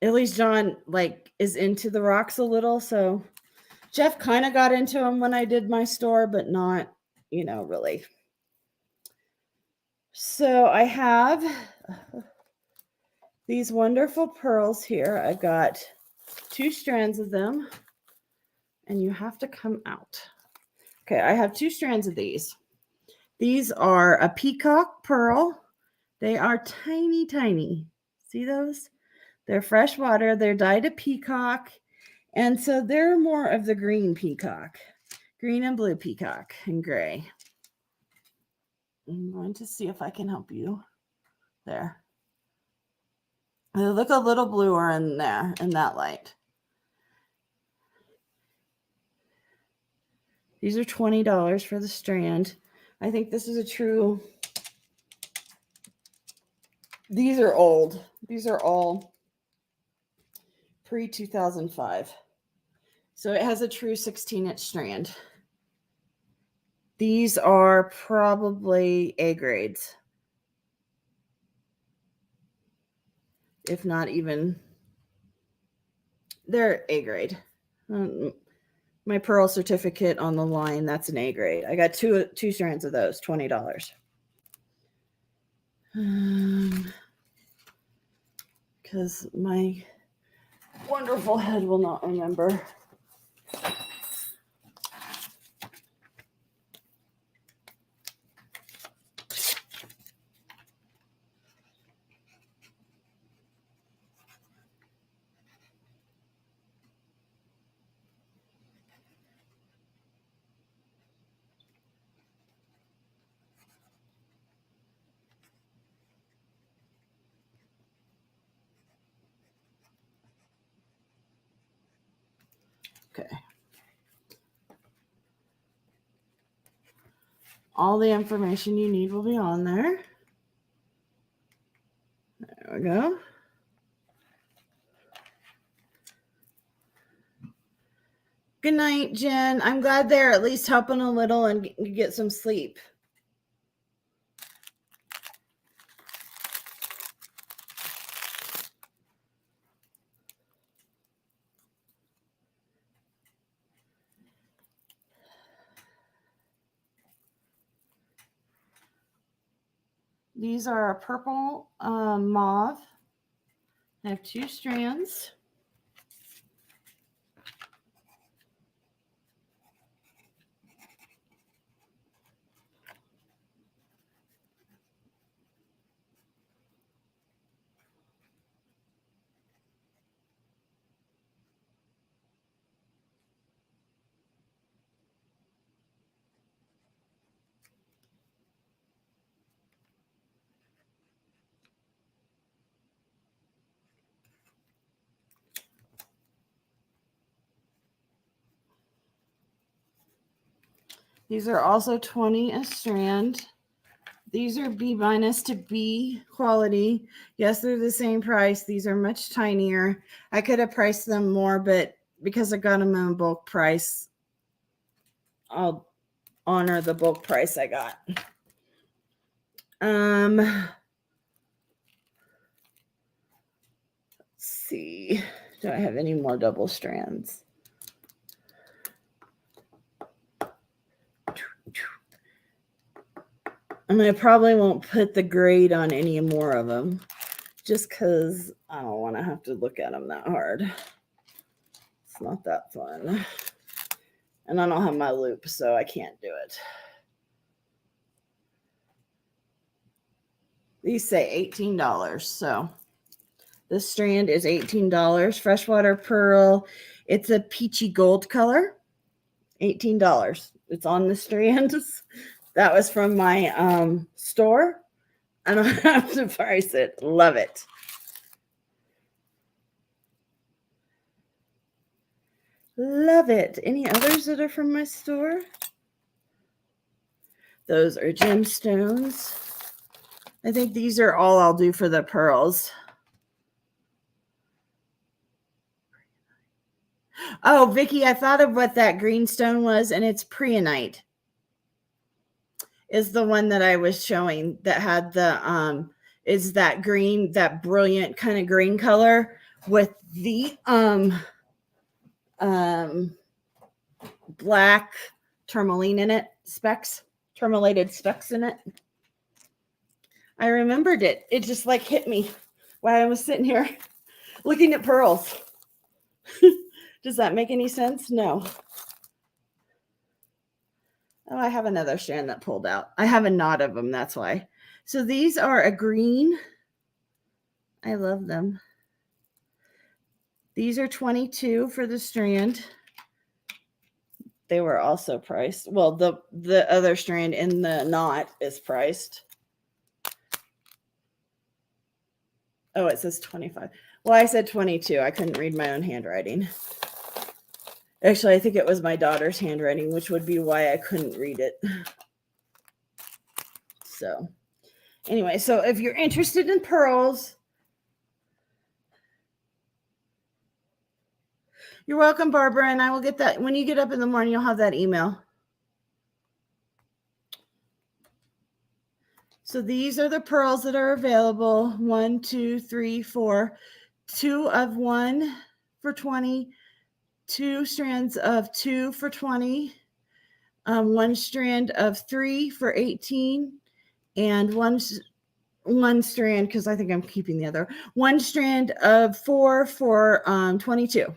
At least John, like, is into the rocks a little. So Jeff kind of got into them when I did my store, but not, really. So I have these wonderful pearls here. I've got 2 strands of them, and you have to come out. Okay, I have 2 strands of these. These are a Peacock Pearl. They are tiny, tiny. See those? They're freshwater. They're dyed a peacock. And so they're more of the green peacock. Green and blue peacock and gray. I'm going to see if I can help you. There. They look a little bluer in there, in that light. These are $20 for the strand. I think this is a true... These are old. These are all pre-2005. So it has a true 16-inch strand. These are probably A grades. If not even... They're A grade. My pearl certificate on the line, that's an A grade. I got two strands of those, $20. Because my wonderful head will not remember. Okay. All the information you need will be on there. There we go. Good night, Jen. I'm glad they're at least helping a little and get some sleep. These are a purple mauve. I have 2 strands. These are also 20 a strand. These are B- to B quality. Yes, they're the same price. These are much tinier. I could have priced them more, but because I got them in bulk price, I'll honor the bulk price I got. Let's see. Do I have any more double strands? And I probably won't put the grade on any more of them just because I don't want to have to look at them that hard. It's not that fun. And I don't have my loop, so I can't do it. These say $18, so this strand is $18. Freshwater pearl. It's a peachy gold color. $18. It's on the strands. That was from my store. I don't have to price it. Love it. Love it. Any others that are from my store? Those are gemstones. I think these are all I'll do for the pearls. Oh, Vicky, I thought of what that green stone was, and it's preonite. Is the one that I was showing that had the is that green, that brilliant kind of green color with the black tourmaline in it, tourmalated specks in it. I remembered it. It just like hit me while I was sitting here looking at pearls. Does that make any sense? No. Oh, I have another strand that pulled out. I have a knot of them, that's why. So these are a green. I love them. These are 22 for the strand. They were also priced. Well, the other strand in the knot is priced. Oh, it says 25. Well, I said 22. I couldn't read my own handwriting. Actually, I think it was my daughter's handwriting, which would be why I couldn't read it. So, anyway, so if you're interested in pearls, you're welcome, Barbara, and I will get that. When you get up in the morning, you'll have that email. So these are the pearls that are available. 1, 2, 3, 4. 2 of 1 for 20. 2 strands of 2 for 20. 1 strand of 3 for 18. And one strand, because I think I'm keeping the other. 1 strand of 4 for 22.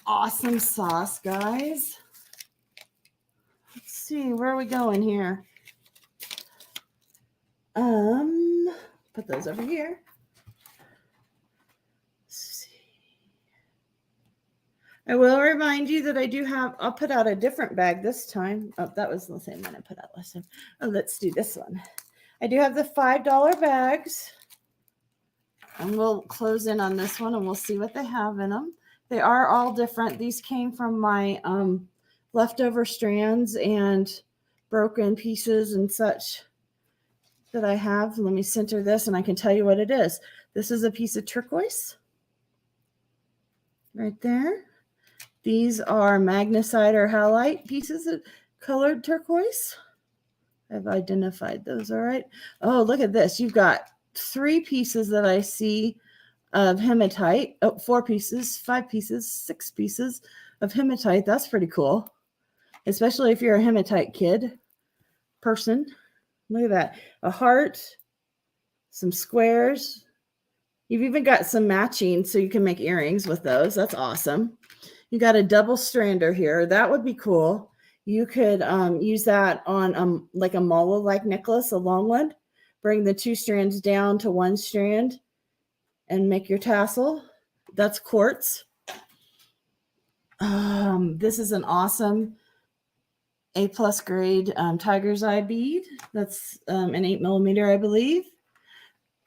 Awesome sauce, guys. Let's see, where are we going here? Put those over here. Let's see. I will remind you that I do have, I'll put out a different bag this time. Oh, that was the same one I put out last time. Oh, let's do this one. I do have the $5 bags. And we'll close in on this one and we'll see what they have in them. They are all different. These came from my leftover strands and broken pieces and such that I have. Let me center this and I can tell you what it is. This is a piece of turquoise right there. These are magnesite or halite pieces of colored turquoise. I've identified those, all right. Oh, look at this. You've got 3 pieces that I see of hematite. Oh, 4 pieces, 5 pieces, 6 pieces of hematite. That's pretty cool, especially if you're a hematite kid person. Look at that. A heart, some squares. You've even got some matching so you can make earrings with those. That's awesome. You got a double strander here. That would be cool. You could use that on like a mala-like necklace, a long one. Bring the 2 strands down to 1 strand and make your tassel. That's quartz. This is an awesome A+ grade tiger's eye bead. That's an 8mm, I believe.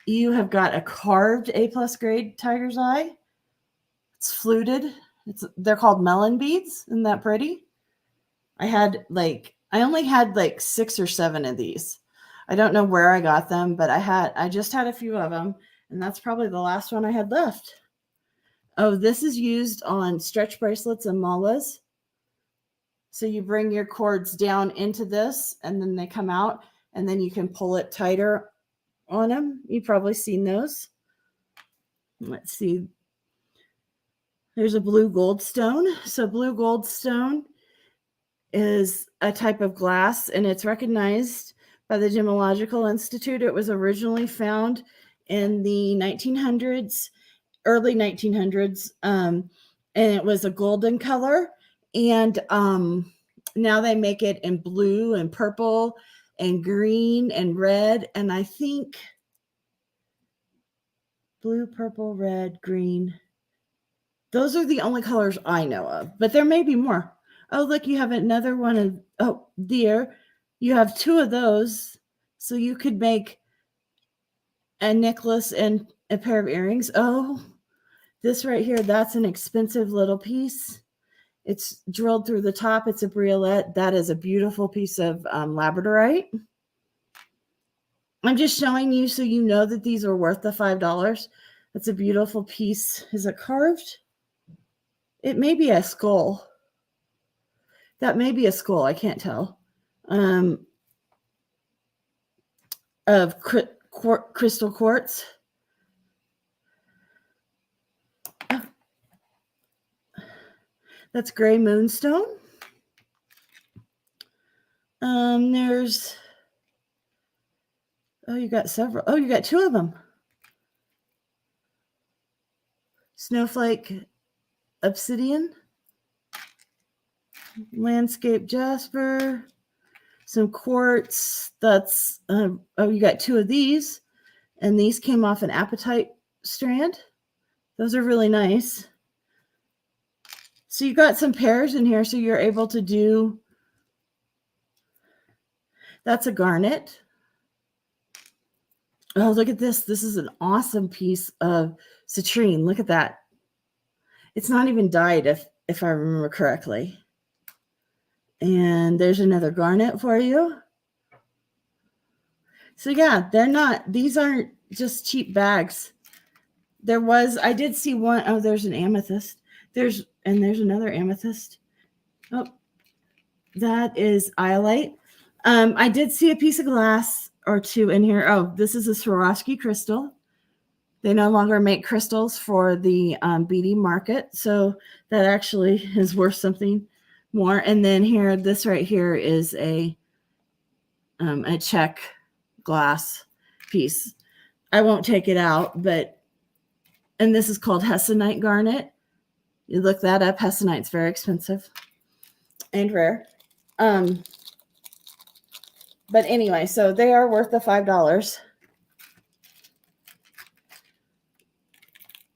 You have got a carved A+ grade tiger's eye. It's fluted. They're called melon beads. Isn't that pretty? I only had like 6 or 7 of these. I don't know where I got them, but I just had a few of them, and that's probably the last one I had left. Oh, this is used on stretch bracelets and malas. So you bring your cords down into this, and then they come out, and then you can pull it tighter on them. You've probably seen those. Let's see. There's a blue goldstone. So blue goldstone is a type of glass, and it's recognized by the Gemological Institute. It was originally found in the 1900s, early 1900s, and it was a golden color. And now they make it in blue and purple and green and red. And I think blue, purple, red, green. Those are the only colors I know of, but there may be more. Oh, look, you have another one of, oh, dear. You have 2 of those. So you could make a necklace and a pair of earrings. Oh, this right here, that's an expensive little piece. It's drilled through the top. It's a briolette. That is a beautiful piece of labradorite. I'm just showing you so you know that these are worth the $5. That's a beautiful piece. Is it carved? It may be a skull. That may be a skull. I can't tell. Of crystal quartz. Oh. That's gray moonstone. There's, oh, you got several. Oh, you got 2 of them. Snowflake Obsidian. Landscape Jasper. Some quartz. That's, oh, you got 2 of these. And these came off an apatite strand. Those are really nice. So you got some pairs in here, so you're able to do, that's a garnet. Oh, look at this. This is an awesome piece of citrine. Look at that. It's not even dyed, if I remember correctly. And there's another garnet for you. So yeah, these aren't just cheap bags. I did see one, oh, there's an amethyst. There's another amethyst. Oh, that is iolite. I did see a piece of glass or 2 in here. Oh, this is a Swarovski crystal. They no longer make crystals for the beading market, so that actually is worth something more. And then here, this right here is a check glass piece. I won't take it out, and this is called Hessenite garnet. You look that up. Hessenite's very expensive and rare. But anyway, so they are worth the $5.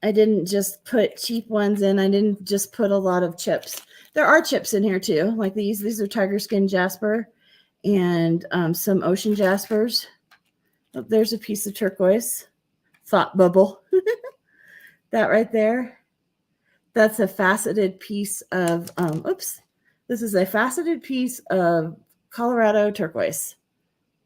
I didn't just put cheap ones in. I didn't just put a lot of chips. There are chips in here too, like these. These are tiger skin jasper and some ocean jaspers. Oh, there's a piece of turquoise. thought bubble. That right there. That's a faceted piece of, this is a faceted piece of Colorado turquoise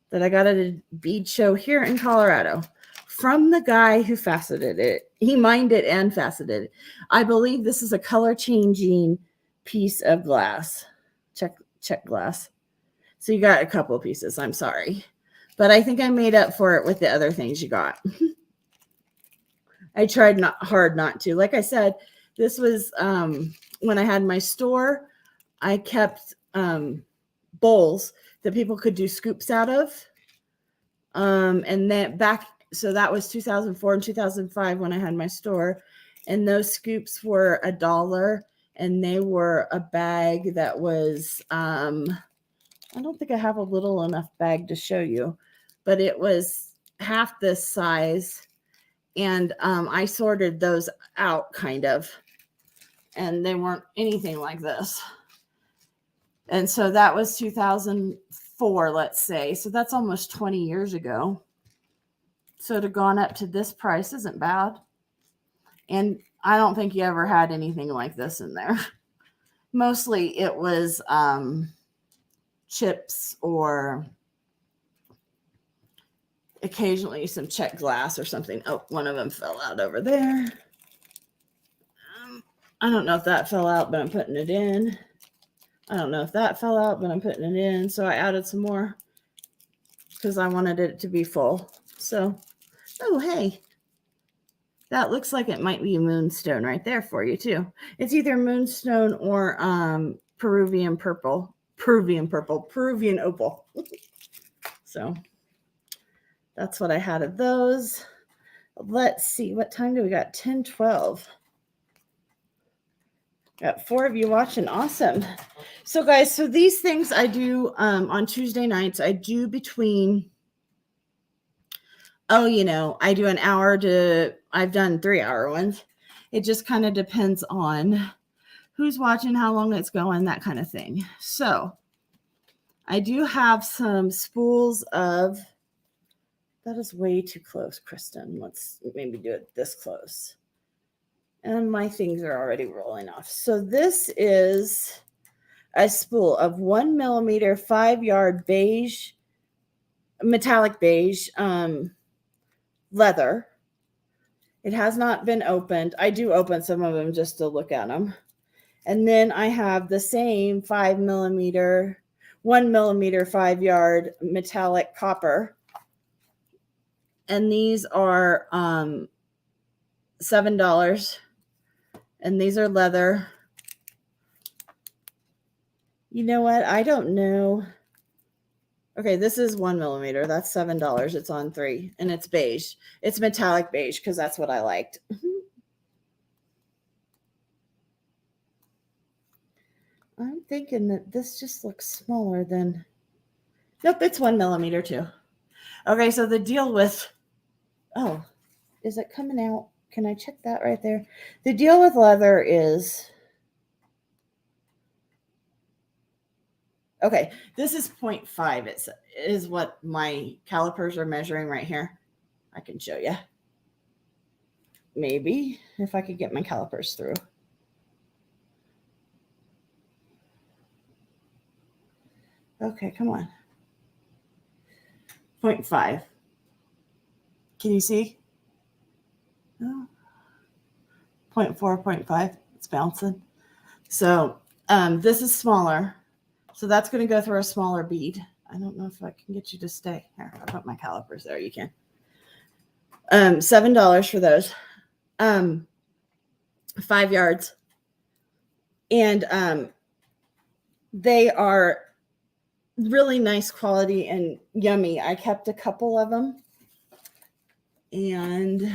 that I got at a bead show here in Colorado from the guy who faceted it. He mined it and faceted it. I believe this is a color changing piece of glass. Check glass. So you got a couple of pieces. I'm sorry. But I think I made up for it with the other things you got. I tried hard not to. Like I said, this was when I had my store, I kept bowls that people could do scoops out of. And then so that was 2004 and 2005 when I had my store. And those scoops were $1. And they were a bag that was, I don't think I have a little enough bag to show you, but it was half this size. And I sorted those out kind of, and they weren't anything like this. And so that was 2004, let's say. So that's almost 20 years ago. So to have gone up to this price isn't bad. And I don't think you ever had anything like this in there. Mostly it was chips or occasionally some check glass or something. Oh, one of them fell out over there. I don't know if that fell out, but I'm putting it in. I don't know if that fell out, but I'm putting it in. So I added some more because I wanted it to be full. So, oh, hey, that looks like it might be a moonstone right there for you too. It's either moonstone or Peruvian opal. So that's what I had of those. Let's see, what time do we got? 10:12. Got 4 of you watching. Awesome. So guys, so these things I do on Tuesday nights. I do between, I do an hour to, I've done 3-hour ones. It just kind of depends on who's watching, how long it's going, that kind of thing. So I do have some spools of, that is way too close, Kristen. Let's maybe do it this close. And my things are already rolling off. So this is a spool of 1 millimeter, 5-yard beige, metallic beige leather. It has not been opened. I do open some of them just to look at them. And then I have the same 1 millimeter, 5-yard metallic copper. And these are $7. And these are leather. You know what? I don't know. Okay, this is 1 millimeter. That's $7. It's on 3. And it's beige. It's metallic beige because that's what I liked. I'm thinking that this just looks smaller than... Nope, it's 1 millimeter too. Okay, so the deal with... Oh, is it coming out? Can I check that right there? The deal with leather is... Okay, this is 0.5. It is what my calipers are measuring right here. I can show you. Maybe, if I could get my calipers through. Okay, come on. 0.5. Can you see? Oh. 0.4, 0.5. It's bouncing. So this is smaller. So that's going to go through a smaller bead. I don't know if I can get you to stay. Here, I'll put my calipers there. You can. $7 for those. 5 yards. And they are really nice quality and yummy. I kept a couple of them. And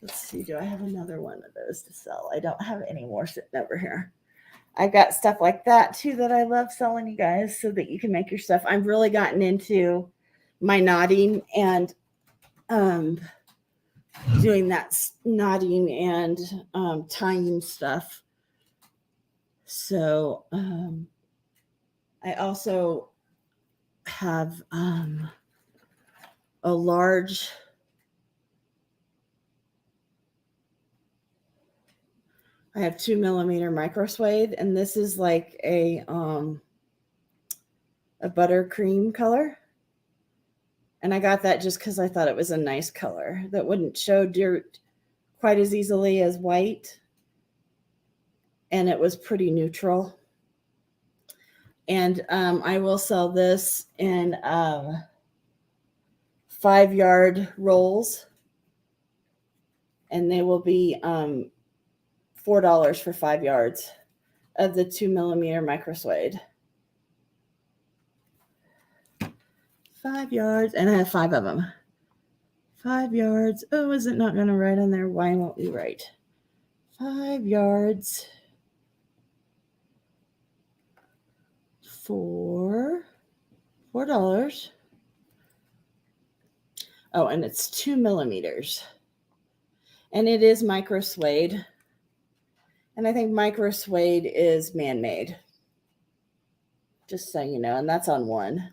let's see, do I have another one of those to sell? I don't have any more sitting over here. I got stuff like that too that I love selling you guys so that you can make your stuff. I've really gotten into my knotting and doing that knotting and tying stuff. So I also have a large I have 2mm micro suede, and this is like a buttercream color. And I got that just because I thought it was a nice color that wouldn't show dirt quite as easily as white. And it was pretty neutral. And I will sell this in 5-yard rolls. And they will be $4 for 5 yards of the 2mm micro suede. 5 yards, and I have 5 of them. 5 yards. Oh, is it not going to write on there? Why won't we write? 5 yards for $4. Oh, and it's 2mm. And it is micro suede. And I think micro suede is man-made. Just so you know, and that's on one.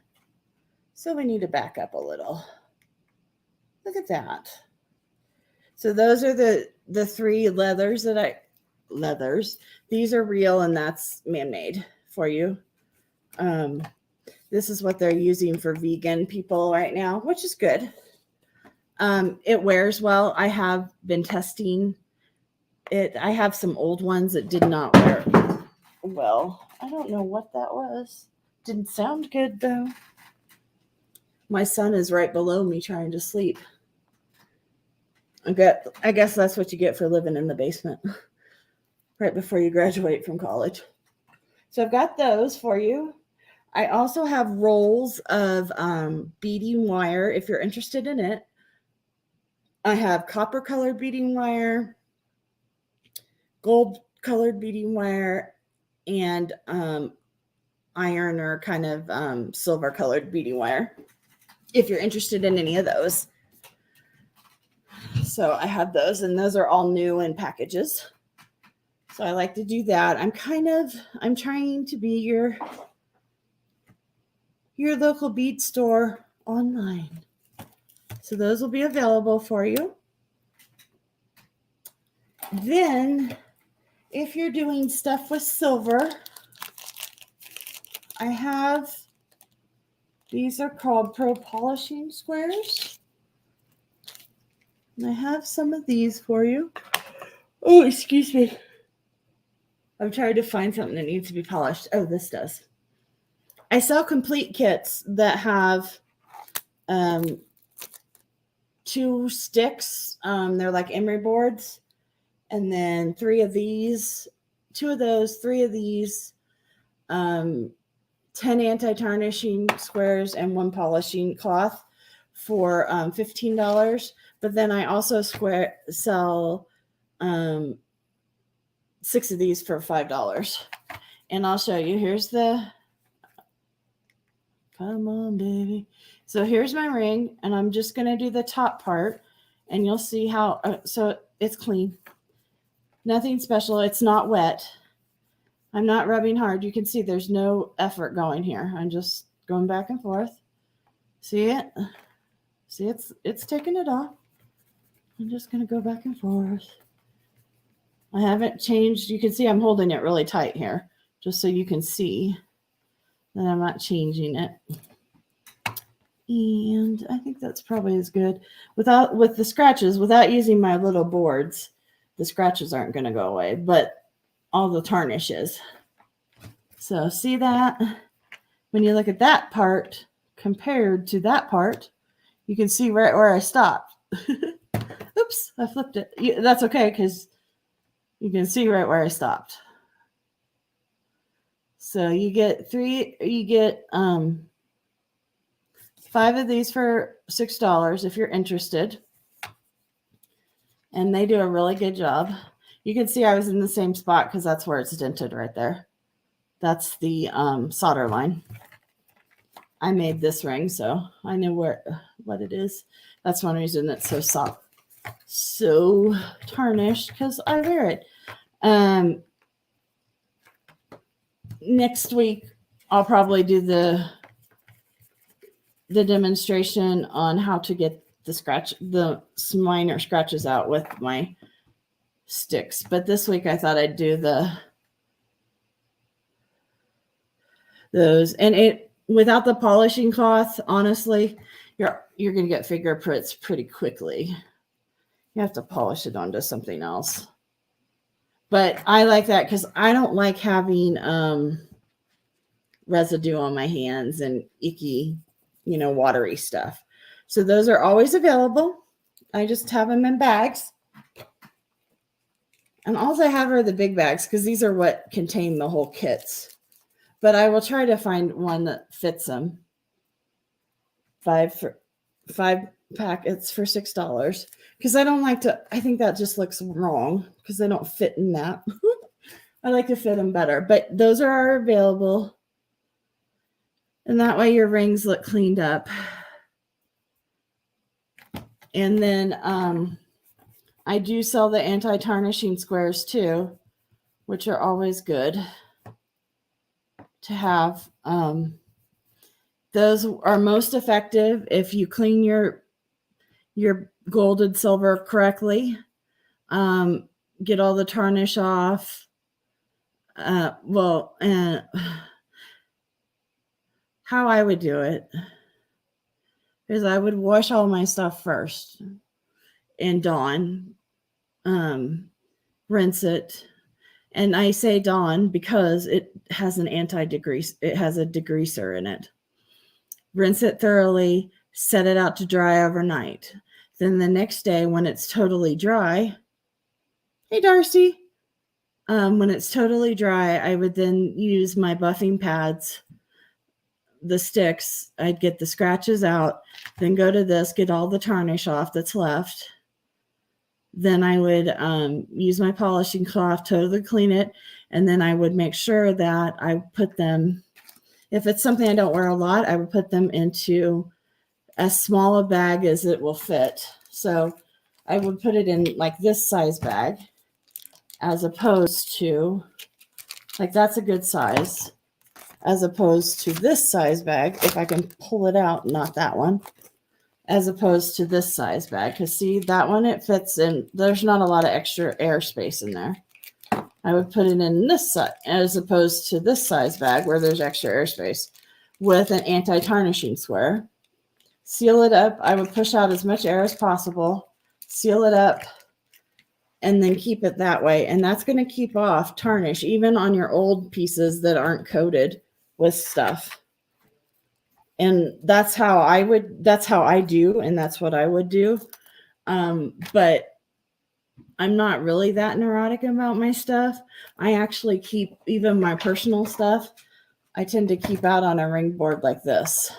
So we need to back up a little. Look at that. So those are the 3 leathers that These are real, and that's man-made for you. This is what they're using for vegan people right now, which is good. It wears well. I have been testing it. I have some old ones that did not wear well. I don't know what that was. Didn't sound good though. My son is right below me trying to sleep. I guess that's what you get for living in the basement right before you graduate from college. So I've got those for you. I also have rolls of beading wire if you're interested in it. I have copper colored beading wire, gold colored beading wire, and iron or kind of silver colored beading wire if you're interested in any of those. So I have those, and those are all new in packages. So I like to do that. I'm trying to be your local bead store online. So those will be available for you. Then, if you're doing stuff with silver, I have, these are called Pro Polishing Squares. And I have some of these for you. Oh, excuse me. I'm trying to find something that needs to be polished. Oh, this does. I sell complete kits that have 2 sticks. They're like emery boards. And then 3 of these, 2 of those, 3 of these, 10 anti-tarnishing squares, and 1 polishing cloth for $15. But then I also sell 6 of these for $5. And I'll show you. Here's the, come on, baby. So here's my ring, and I'm just going to do the top part, and you'll see how, so it's clean. Nothing special. It's not wet. I'm not rubbing hard. You can see there's no effort going here. I'm just going back and forth. See it? See, it's taking it off. I'm just going to go back and forth. I haven't changed. You can see I'm holding it really tight here, just so you can see that I'm not changing it. And I think that's probably as good. With the scratches, without using my little boards, the scratches aren't going to go away, but all the tarnish is. So see that? When you look at that part compared to that part, you can see right where I stopped. Oops, I flipped it. That's okay, because you can see right where I stopped. So you get 5 of these for $6 if you're interested. And they do a really good job. You can see I was in the same spot because that's where it's dented right there. That's the solder line. I made this ring, so I know what it is. That's one reason it's so soft, so tarnished, because I wear it. next week I'll probably do the demonstration on how to get the minor scratches out with my sticks. But this week I thought I'd do those, and it without the polishing cloth, honestly, you're gonna get fingerprints pretty quickly. You have to polish it onto something else. But I like that because I don't like having residue on my hands and icky, watery stuff. So those are always available. I just have them in bags. And all I have are the big bags because these are what contain the whole kits. But I will try to find one that fits them. 5 packets for $6. Because I don't like to, I think that just looks wrong because they don't fit in that. I like to fit them better. But those are available. And that way your rings look cleaned up. And then I do sell the anti-tarnishing squares too, which are always good to have. Those are most effective if you clean your gold and silver correctly. Get all the tarnish off. How I would do it is I would wash all my stuff first in Dawn, rinse it. And I say Dawn because it has an anti-degrease. It has a degreaser in it. Rinse it thoroughly, set it out to dry overnight. Then the next day when it's totally dry, hey Darcy, when it's totally dry, I would then use my buffing pads, the sticks. I'd get the scratches out, then go to this, get all the tarnish off that's left. Then I would use my polishing cloth, totally clean it, and then I would make sure that I put them, if it's something I don't wear a lot, I would put them into as small a bag as it will fit. So I would put it in like this size bag as opposed to, like that's a good size, as opposed to this size bag, if I can pull it out, not that one, as opposed to this size bag. Because see, that one, it fits in, there's not a lot of extra air space in there. I would put it in this side as opposed to this size bag where there's extra airspace with an anti-tarnishing square. Seal it up. I would push out as much air as possible, seal it up, and then keep it that way. And that's going to keep off tarnish, even on your old pieces that aren't coated with stuff. And that's how I do, and that's what I would do. But I'm not really that neurotic about my stuff. I actually keep even my personal stuff. I tend to keep out on a ring board like this.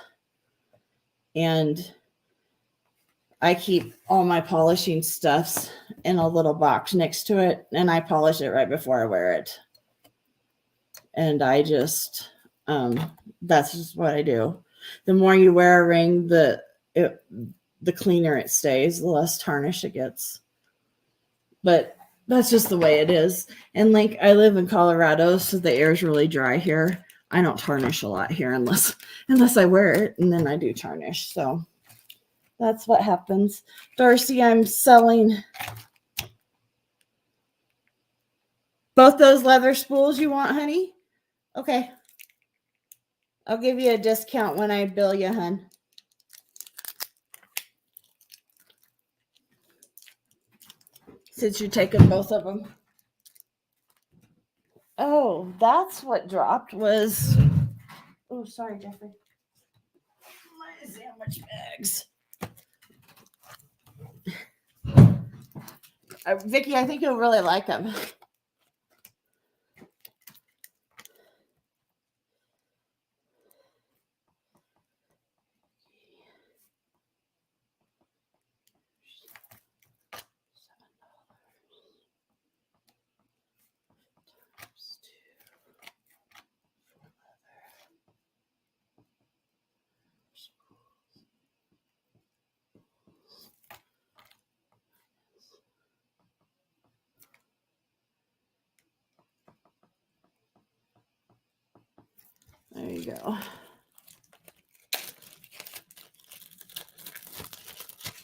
And I keep all my polishing stuffs in a little box next to it, and I polish it right before I wear it. And I just, that's just what I do. The more you wear a ring, the cleaner it stays, the less tarnish it gets. But that's just the way it is. And like I live in Colorado, so the air is really dry here. I don't tarnish a lot here unless I wear it, and then I do tarnish. So that's what happens. Darcy, I'm selling both those leather spools you want, honey? Okay. I'll give you a discount when I bill you, hun. Since you're taking both of them. Oh, that's what dropped was... Oh, sorry, Jeffrey. My sandwich bags. Vicky, I think you'll really like them. you go.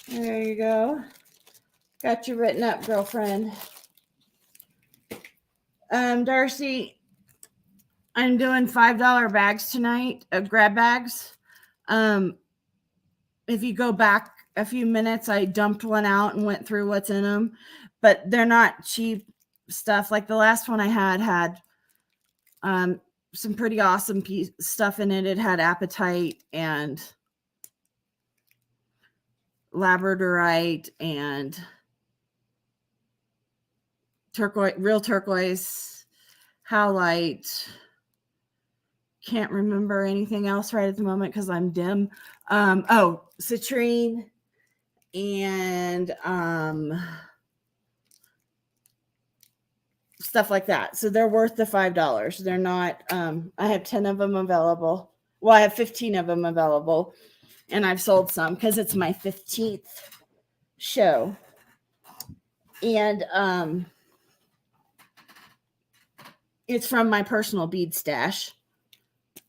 There you go. Got you written up, girlfriend. Darcy, I'm doing $5 bags tonight, grab bags. If you go back a few minutes, I dumped one out and went through what's in them, but they're not cheap stuff. Like the last one I had some pretty awesome stuff in it. It had apatite and labradorite and turquoise, real turquoise, halite. Can't remember anything else right at the moment because I'm dim. Citrine and stuff like that. So they're worth the $5. They're not, I have 10 of them available. Well, I have 15 of them available, and I've sold some because it's my 15th show. And it's from my personal bead stash.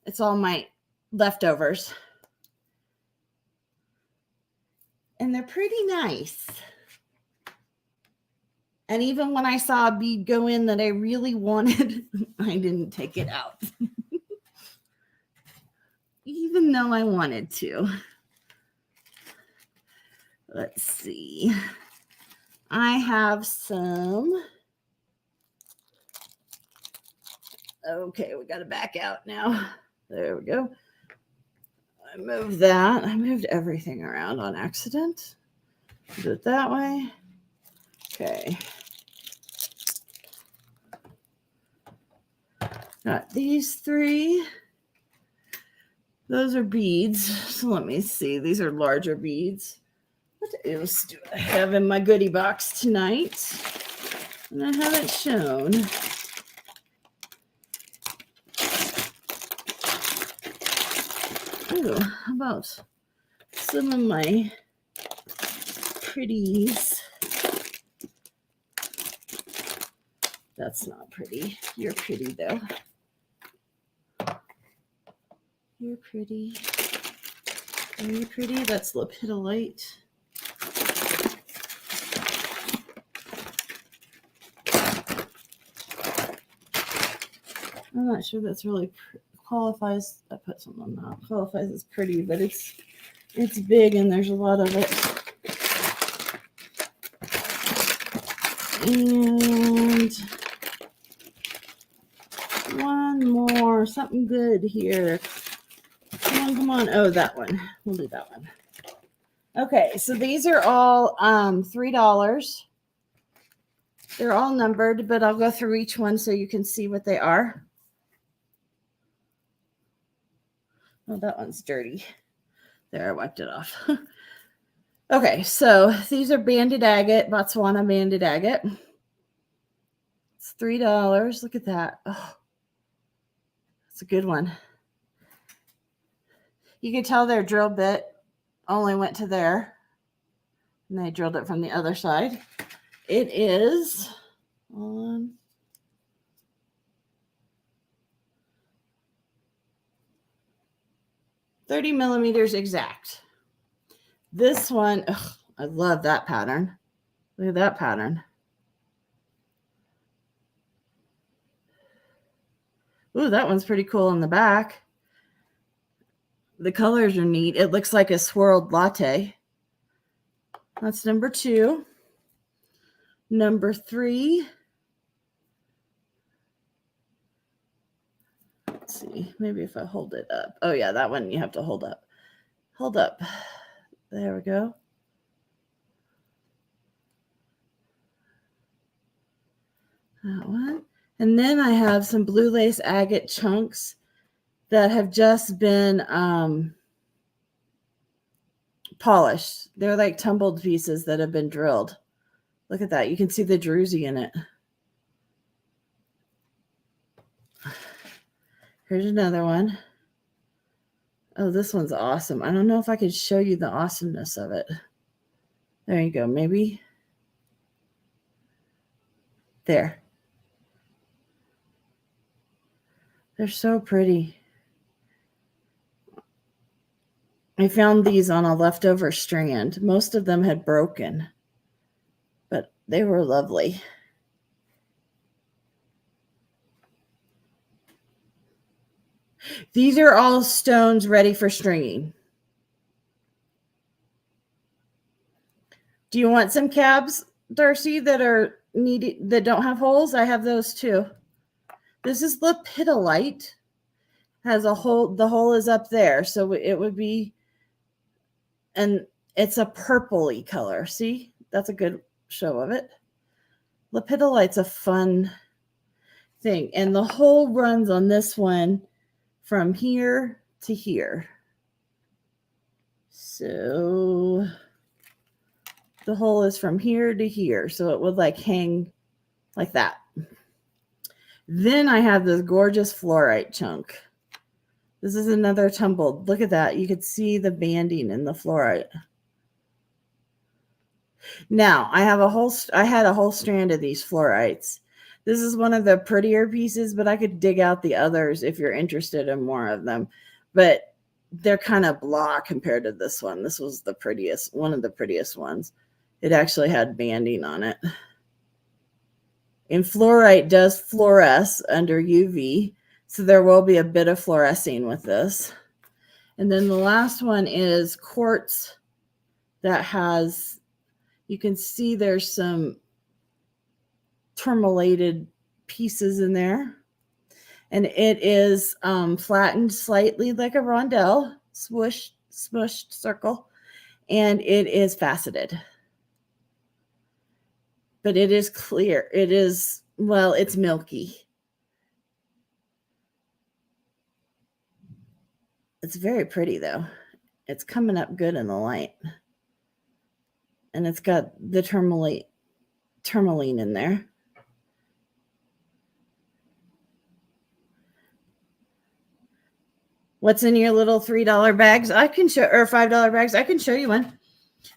It's all my leftovers. And they're pretty nice. And even when I saw a bead go in that I really wanted, I didn't take it out. Even though I wanted to. Let's see. I have some. Okay, we got to back out now. There we go. I moved that. I moved everything around on accident. Do it that way. Okay. Got these three. Those are beads. So let me see. These are larger beads. What else do I have in my goodie box tonight? And I haven't shown. Oh, how about some of my pretties? That's not pretty. You're pretty, though. You're pretty. Are you pretty? That's lepidolite. I'm not sure that's really qualifies. I put something on that. Qualifies as pretty, but it's big and there's a lot of it. And one more, something good here. Come on. Oh, that one. We'll do that one. Okay, so these are all $3. They're all numbered, but I'll go through each one so you can see what they are. Oh, that one's dirty. There, I wiped it off. Okay, so these are banded agate, Botswana banded agate. It's $3. Look at that. Oh, that's a good one. You can tell their drill bit only went to there. And they drilled it from the other side. It is on 30 millimeters exact. This one, I love that pattern. Look at that pattern. Ooh, that one's pretty cool in the back. The colors are neat. It looks like a swirled latte. That's number 2. Number 3. Let's see. Maybe if I hold it up. Oh, yeah, that one you have to hold up. Hold up. There we go. That one. And then I have some blue lace agate chunks that have just been polished. They're like tumbled pieces that have been drilled. Look at that. You can see the druzy in it. Here's another one. Oh, this one's awesome. I don't know if I can show you the awesomeness of it. There you go. Maybe. There. They're so pretty. I found these on a leftover strand. Most of them had broken, but they were lovely. These are all stones ready for stringing. Do you want some cabs, Darcy, that are needed, that don't have holes? I have those too. This is lepidolite. Has a hole. The hole is up there, so it would be, and it's a purpley color. See, that's a good show of it. Lepidolite's a fun thing, and the hole runs on this one from here to here. So the hole is from here to here, so it would like hang like that. Then I have this gorgeous fluorite chunk. This is another tumbled. Look at that. You could see the banding in the fluorite. Now I had a whole strand of these fluorites. This is one of the prettier pieces, but I could dig out the others if you're interested in more of them. But they're kind of blah compared to this one. This was the prettiest, one of the prettiest ones. It actually had banding on it. And fluorite does fluoresce under UV, so there will be a bit of fluorescing with this. And then the last one is quartz that has, you can see there's some tourmalated pieces in there. And it is flattened slightly like a rondelle, smushed circle, and it is faceted. But it is clear. It is, well, it's milky. It's very pretty, though. It's coming up good in the light. And it's got the tourmaline in there. What's in your little $3 bags? I can show, or $5 bags. I can show you one.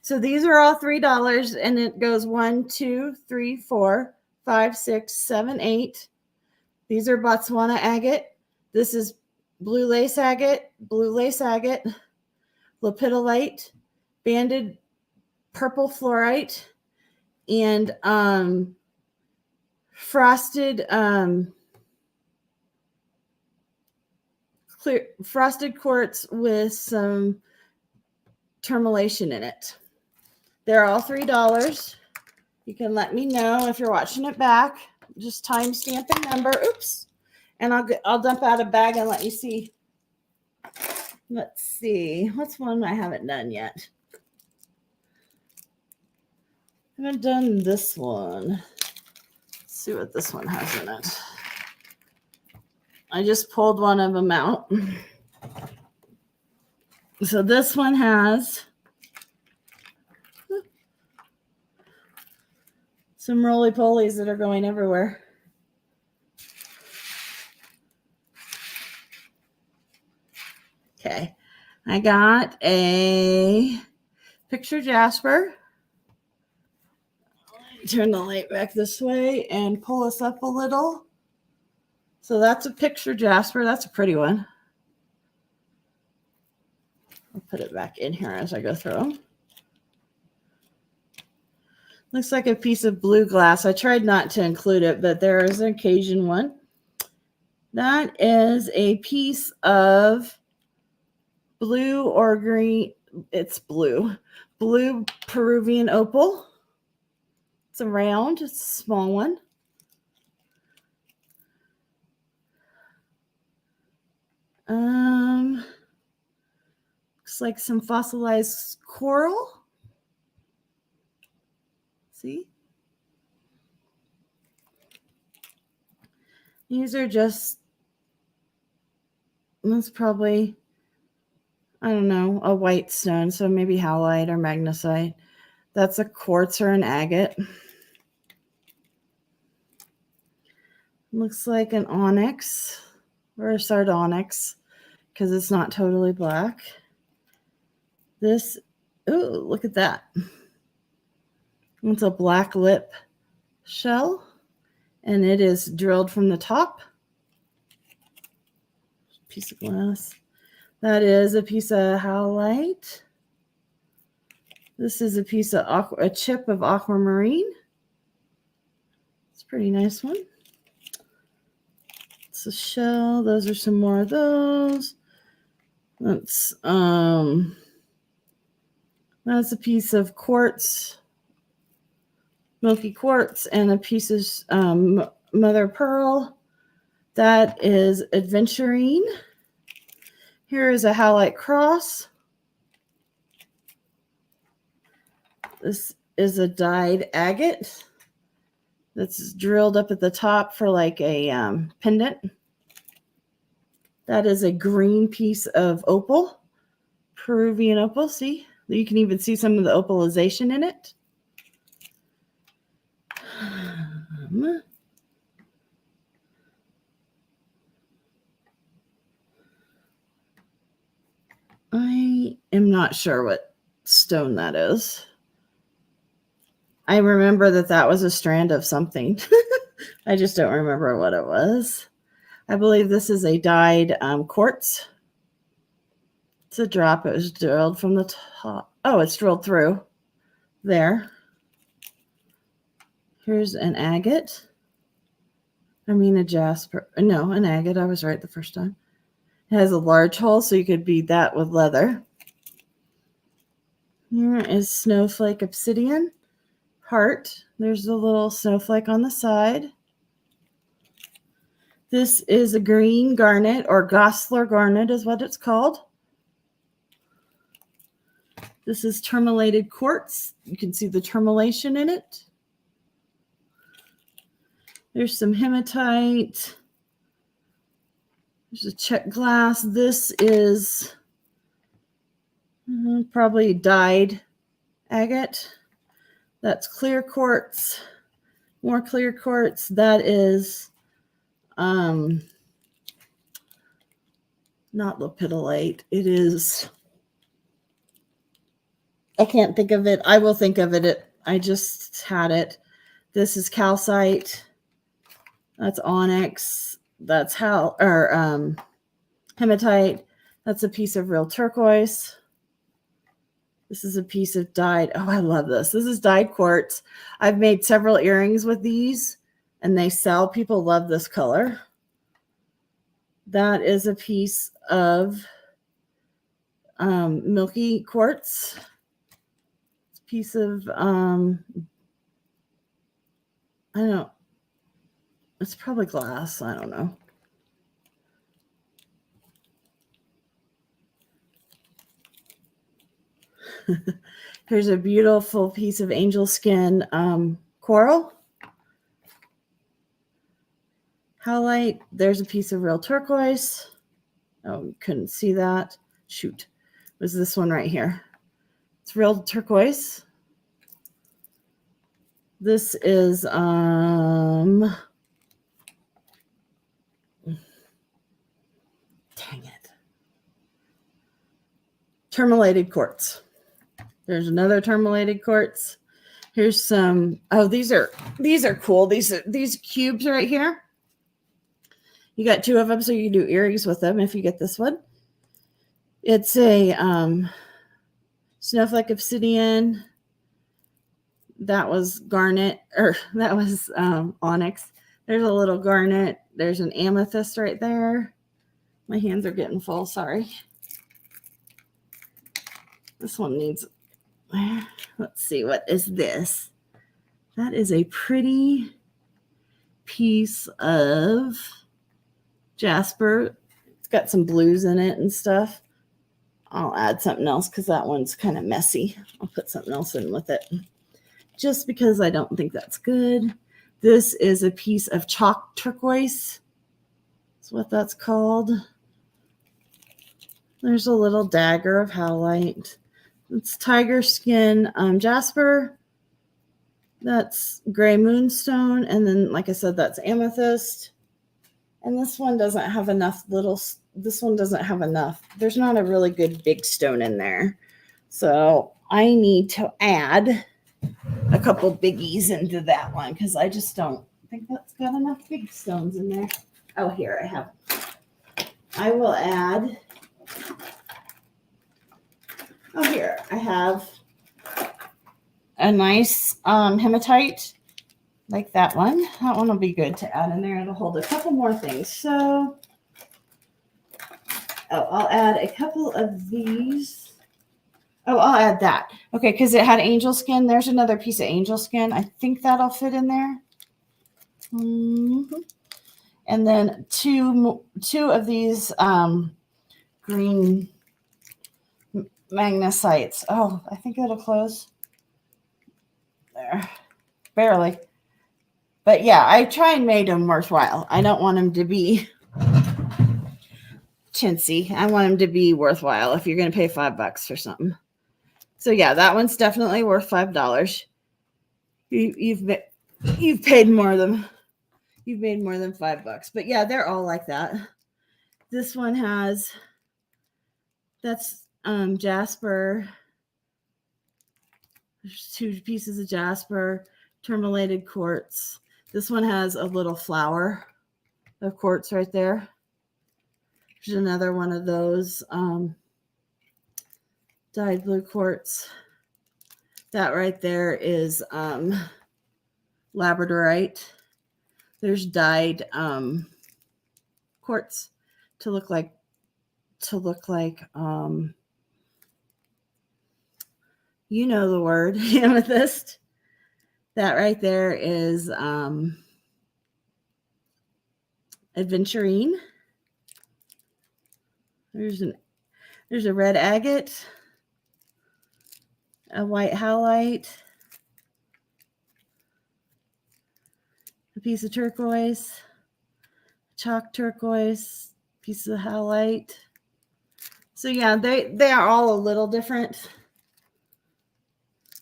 So these are all $3, and it goes 1, 2, 3, 4, 5, 6, 7, 8. These are Botswana agate. This is blue lace agate, lepidolite, banded purple fluorite, and frosted frosted quartz with some tourmaline in it. They're all $3. You can let me know if you're watching it back. Just timestamp and number. Oops. And I'll dump out a bag and let you see. Let's see. What's one I haven't done yet? I haven't done this one. Let's see what this one has in it. I just pulled one of them out. So this one has some roly-polies that are going everywhere. Okay. I got a picture Jasper. Turn the light back this way and pull us up a little. So that's a picture Jasper. That's a pretty one. I'll put it back in here as I go through them. Looks like a piece of blue glass. I tried not to include it, but there is an occasion one. That is a piece of blue or green. It's blue. Blue Peruvian opal. It's a round. It's a small one. Looks like some fossilized coral. See? These are just, that's probably, I don't know, a white stone, so maybe halite or magnesite. That's a quartz or an agate. Looks like an onyx or a sardonyx because it's not totally black. This, ooh, look at that. It's a black lip shell, and it is drilled from the top. Piece of glass. That is a piece of halite. This is a piece of a chip of aquamarine. It's a pretty nice one. It's a shell. Those are some more of those. That's a piece of quartz, milky quartz, and a piece of mother pearl. That is adventurine. Here is a Halite Cross. This is a dyed agate that's drilled up at the top for like a pendant. That is a green piece of opal, Peruvian opal. See, you can even see some of the opalization in it. I am not sure what stone that is. I remember that was a strand of something. I just don't remember what it was. I believe this is a dyed quartz. It's a drop. It was drilled from the top. Oh, it's drilled through there. Here's an agate. I mean a jasper. No, an agate. I was right the first time. It has a large hole, so you could bead that with leather. Here is Snowflake Obsidian. Heart. There's a little snowflake on the side. This is a green garnet, or Goslar garnet is what it's called. This is Terminated Quartz. You can see the termination in it. There's some hematite. There's a check glass. This is probably dyed agate. That's clear quartz. More clear quartz. That is not lepidolite. It is, I can't think of it. I will think of it. I just had it. This is calcite. That's onyx. That's hematite. That's a piece of real turquoise. This is a piece of dyed. Oh, I love this. This is dyed quartz. I've made several earrings with these, and they sell. People love this color. That is a piece of milky quartz. It's a piece of I don't know. It's probably glass. I don't know. Here's a beautiful piece of angel skin coral. Halite. There's a piece of real turquoise. Oh, you couldn't see that. Shoot. It was this one right here. It's real turquoise. This is dang it. Terminated quartz. There's another terminated quartz. Here's some. Oh, these are cool. These cubes right here. You got two of them, so you can do earrings with them if you get this one. It's a Snowflake Obsidian. That was garnet, or that was onyx. There's a little garnet. There's an amethyst right there. My hands are getting full. Sorry. This one needs. Let's see. What is this? That is a pretty piece of Jasper. It's got some blues in it and stuff. I'll add something else because that one's kind of messy. I'll put something else in with it just because I don't think that's good. This is a piece of chalk turquoise. That's what that's called. There's a little dagger of halite. It's tiger skin jasper. That's gray moonstone. And then, like I said, that's amethyst. And this one doesn't have enough this one doesn't have enough. There's not a really good big stone in there. So I need to add a couple biggies into that one because I just don't think that's got enough big stones in there. Oh, here I have. I will add Oh, here I have a nice hematite, like that one. That one will be good to add in there. It'll hold a couple more things. So, I'll add a couple of these. Oh, I'll add that. Okay, because it had angel skin. There's another piece of angel skin. I think that'll fit in there. Mm-hmm. And then two of these green magnesites. Oh, I think it'll close. There. Barely. But yeah, I try and make them worthwhile. I don't want them to be chintzy. I want them to be worthwhile if you're going to pay $5 for something. So yeah, that one's definitely worth $5. You've paid more than you've made more than $5. But yeah, they're all like that. This one has that's Jasper. There's 2 pieces of Jasper, Terminated Quartz. This one has a little flower of quartz right there. There's another one of those dyed blue quartz. That right there is labradorite. There's dyed quartz to look like you know the word, amethyst. That right there is aventurine. There's a red agate, a white halite, a piece of turquoise, chalk turquoise, piece of halite. So yeah, they are all a little different.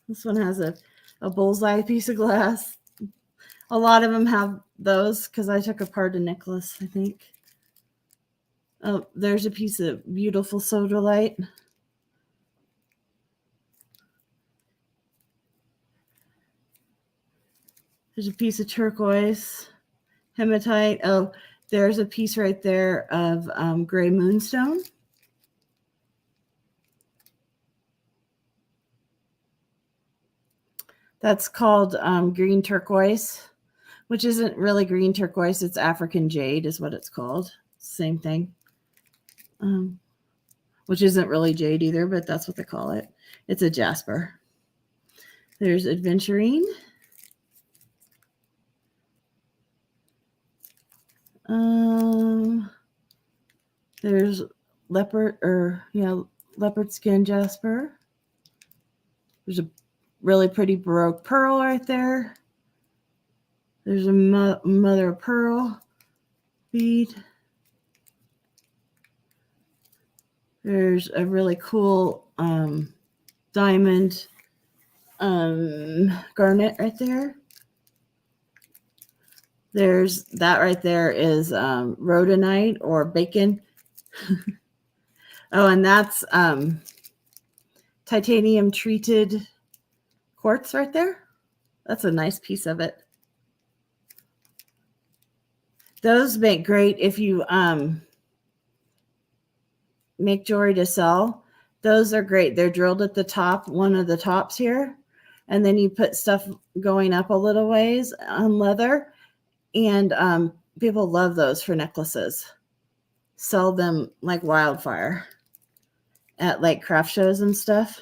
This one has a bullseye piece of glass. A lot of them have those because I took apart a necklace, I think. Oh, there's a piece of beautiful sodalite. There's a piece of turquoise, hematite. Oh, there's a piece right there of gray moonstone. That's called green turquoise, which isn't really green turquoise. It's African jade is what it's called. Same thing. Which isn't really jade either, but that's what they call it. It's a Jasper. There's aventurine. There's leopard skin Jasper. There's a really pretty Baroque pearl right there. There's a mother of pearl bead. There's a really cool diamond garnet right there. There's that right there is rhodonite or bacon. Oh, and that's titanium treated quartz right there. That's a nice piece of it. Those make great if you make jewelry to sell. Those are great. They're drilled at the top, one of the tops here, and then you put stuff going up a little ways on leather, and people love those for necklaces. Sell them like wildfire at like craft shows and stuff.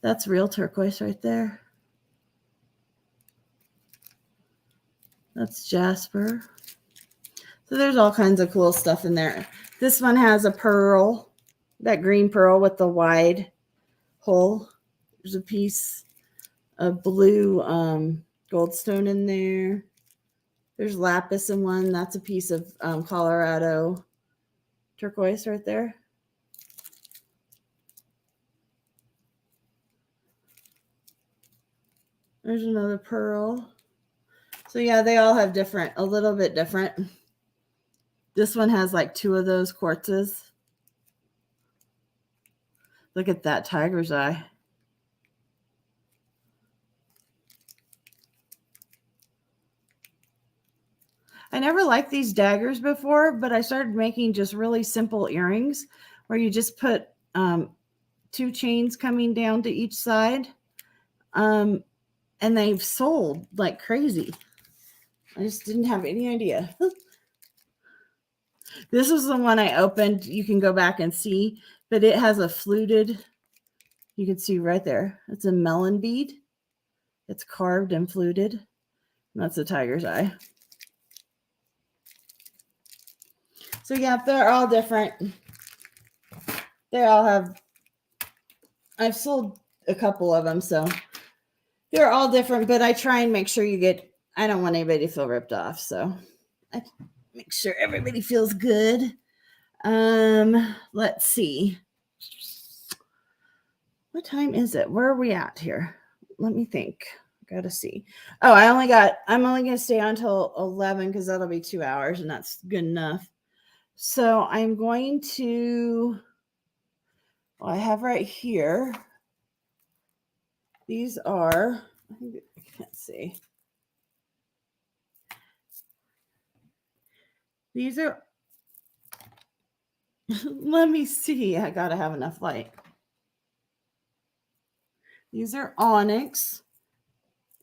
That's real turquoise right there. That's Jasper. So there's all kinds of cool stuff in there. This one has a pearl, that green pearl with the wide hole. There's a piece of blue goldstone in there. There's lapis in one. That's a piece of Colorado turquoise right there. There's another pearl. So yeah, they all have a little bit different. This one has like 2 of those quartzes. Look at that tiger's eye. I never liked these daggers before, but I started making just really simple earrings where you just put 2 chains coming down to each side. And they've sold like crazy. I just didn't have any idea. This is the one I opened. You can go back and see, but it has a fluted, you can see right there. It's a melon bead. It's carved and fluted. And that's a tiger's eye. So yeah, they're all different. They all have, I've sold a couple of them, so they're all different, but I try and make sure you get, I don't want anybody to feel ripped off, so I make sure everybody feels good. Let's see. What time is it? Where are we at here? Let me think. Gotta see. Oh, I'm only gonna stay on until 11 because that'll be 2 hours, and that's good enough. So I'm going to, well, I have right here. These are, I can't see. These are, let me see. I gotta have enough light. These are Onyx,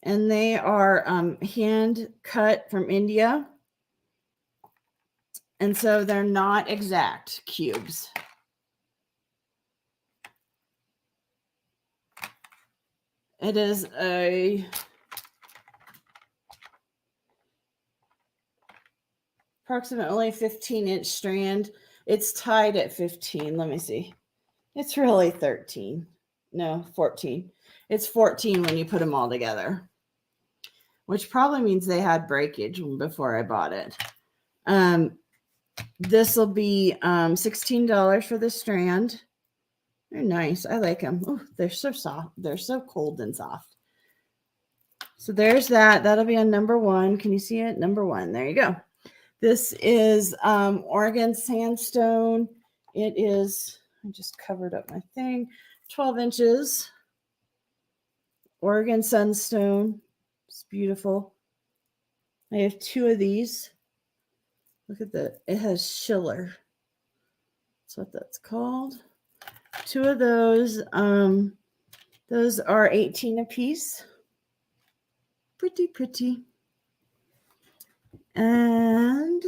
and they are hand cut from India. And so they're not exact cubes. It is a approximately 15-inch strand. It's tied at 15. Let me see. It's really 13. No, 14. It's 14 when you put them all together, which probably means they had breakage before I bought it. This will be $16 for the strand. They're nice. I like them. Oh, they're so soft. They're so cold and soft. So there's that. That'll be on number 1. Can you see it? Number 1. There you go. This is Oregon sandstone. It is, I just covered up my thing, 12 inches. Oregon sunstone. It's beautiful. I have 2 of these. Look at that. It has Schiller. That's what that's called. 2 of those. Those are 18 a piece. Pretty, pretty. And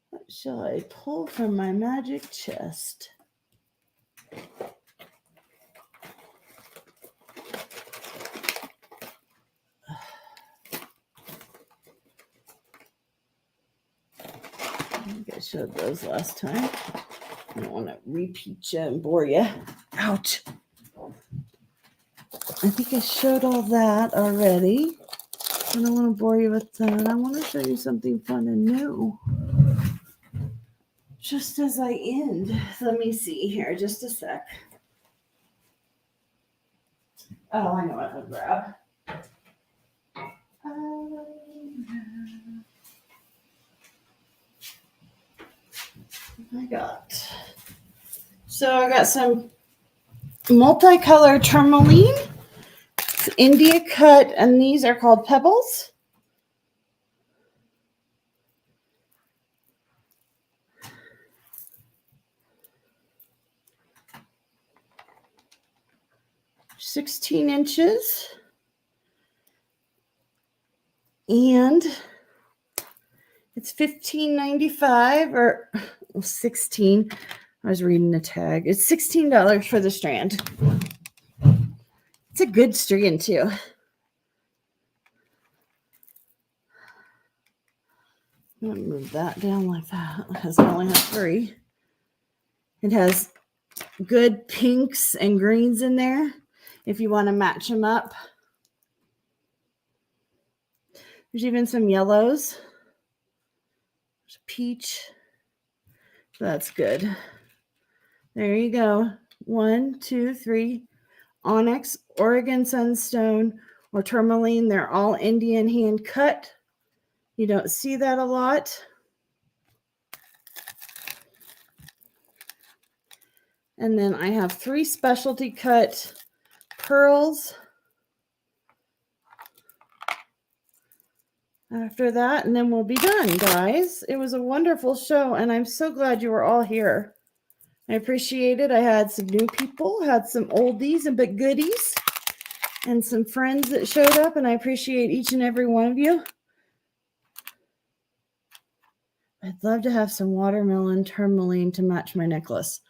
what shall I pull from my magic chest? I think I showed those last time. I don't want to repeat you and bore you. Ouch. I think I showed all that already. I don't want to bore you with that. I want to show you something fun and new. Just as I end, let me see here, just a sec. Oh, I know what I'll grab. I got some multicolored tourmaline. It's India cut, and these are called pebbles. $16 inches. And it's $15.95 or 16. I was reading the tag. It's $16 for the strand. It's a good strand too. I'm going to move that down like that because I only have 3. It has good pinks and greens in there if you want to match them up. There's even some yellows. There's a peach. So that's good. There you go. 1, 2, 3. Onyx, Oregon sunstone, or tourmaline. They're all Indian hand cut. You don't see that a lot. And then I have 3 specialty cut pearls. after that, and then we'll be done, guys. It was a wonderful show, and I'm so glad you were all here. I appreciate it. I had some new people, had some oldies and but goodies, and some friends that showed up, and I appreciate each and every one of you. I'd love to have some watermelon tourmaline to match my necklace.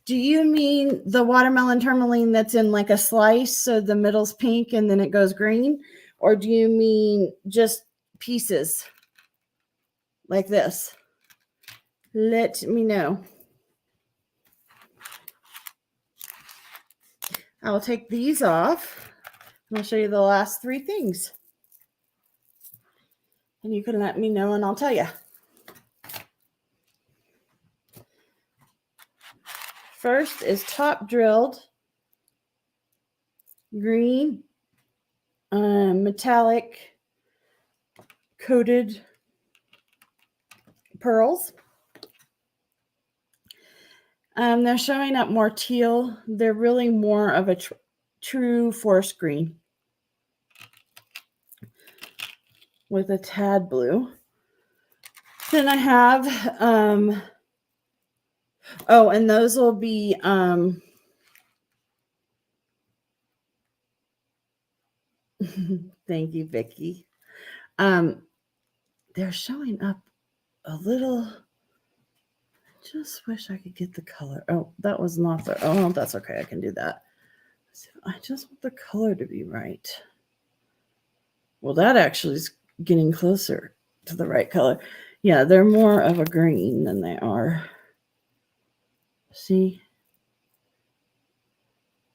Do you mean the watermelon tourmaline that's in like a slice, so the middle's pink and then it goes green? Or do you mean just pieces like this? Let me know. I will take these off and I'll show you the last three things. And you can let me know and I'll tell you. First is top drilled green metallic coated pearls. They're showing up more teal. They're really more of a true forest green with a tad blue. Then I have, oh, and those will be, thank you, Vicky. They're showing up a little. I just wish I could get the color. Oh, that was not the. Oh, that's okay. I can do that. I just want the color to be right. Well, that actually is getting closer to the right color. Yeah, they're more of a green than they are. See?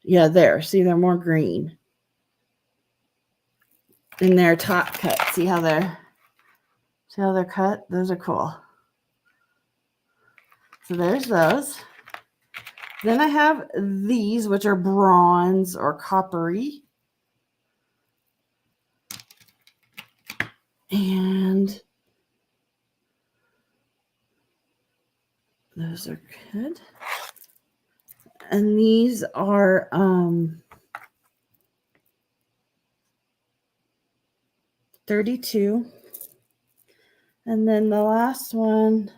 Yeah, there. See, they're more green. And they're top cut. See how they're cut? Those are cool. So there's those. Then I have these, which are bronze or coppery. And those are good. And these are 32. And then the last one.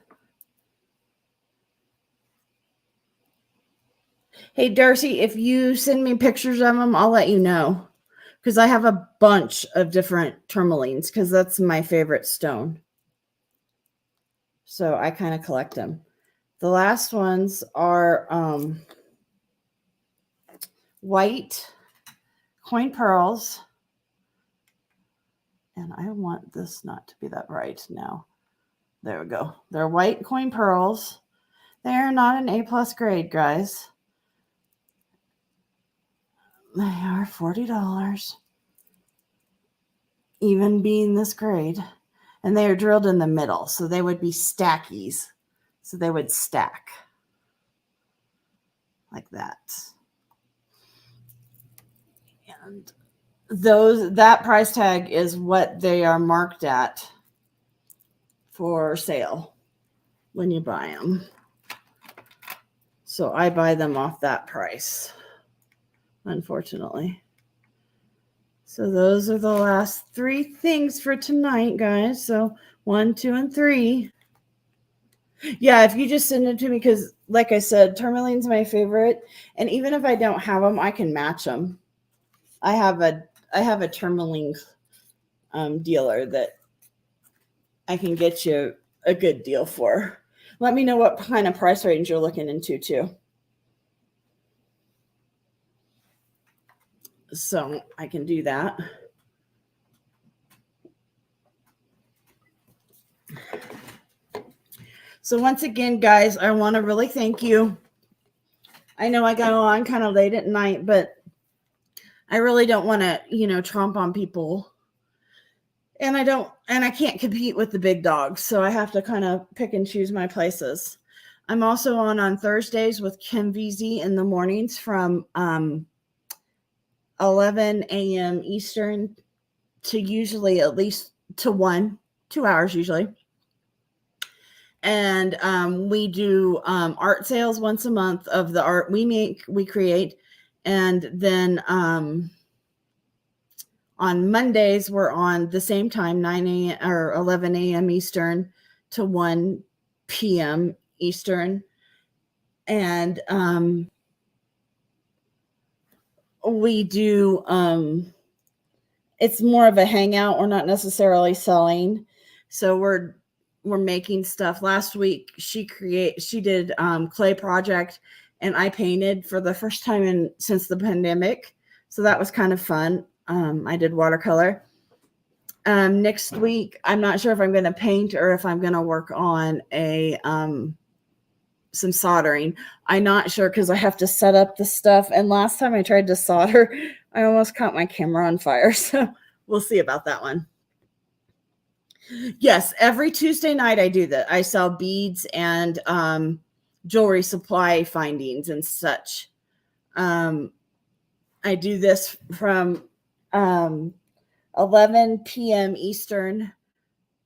Hey, Darcy, if you send me pictures of them, I'll let you know. Because I have a bunch of different tourmalines because that's my favorite stone. So I kind of collect them. The last ones are white coin pearls. And I want this not to be that bright now. There we go. They're white coin pearls. They're not an A+ grade, guys. They are $40, even being this grade. And they are drilled in the middle, so they would be stackies. So they would stack like that. And that price tag is what they are marked at for sale when you buy them. So I buy them off that price, unfortunately. So those are the last three things for tonight, guys. So 1, 2, and 3. Yeah, if you just send it to me, because like I said, tourmaline's my favorite. And even if I don't have them, I can match them. I have a tourmaline dealer that I can get you a good deal for. Let me know what kind of price range you're looking into too. So I can do that. So once again, guys, I want to really thank you. I know I got on kind of late at night, but I really don't want to, tromp on people. And I can't compete with the big dogs. So I have to kind of pick and choose my places. I'm also on Thursdays with Kim VZ in the mornings from 11 a.m. Eastern to usually at least to 2 hours usually. And we do art sales once a month of the art we create. And then On Mondays, we're on the same time, 9 a.m. or 11 a.m. Eastern to 1 p.m. Eastern. And we do, it's more of a hangout. We're not necessarily selling. So we're making stuff. Last week, she did clay project, and I painted for the first time since the pandemic. So that was kind of fun. I did watercolor. Next week, I'm not sure if I'm going to paint or if I'm going to work on some soldering. I'm not sure because I have to set up the stuff. And last time I tried to solder, I almost caught my camera on fire. So we'll see about that one. Yes, every Tuesday night I do that. I sell beads and jewelry supply findings and such. I do this from 11 p.m. Eastern.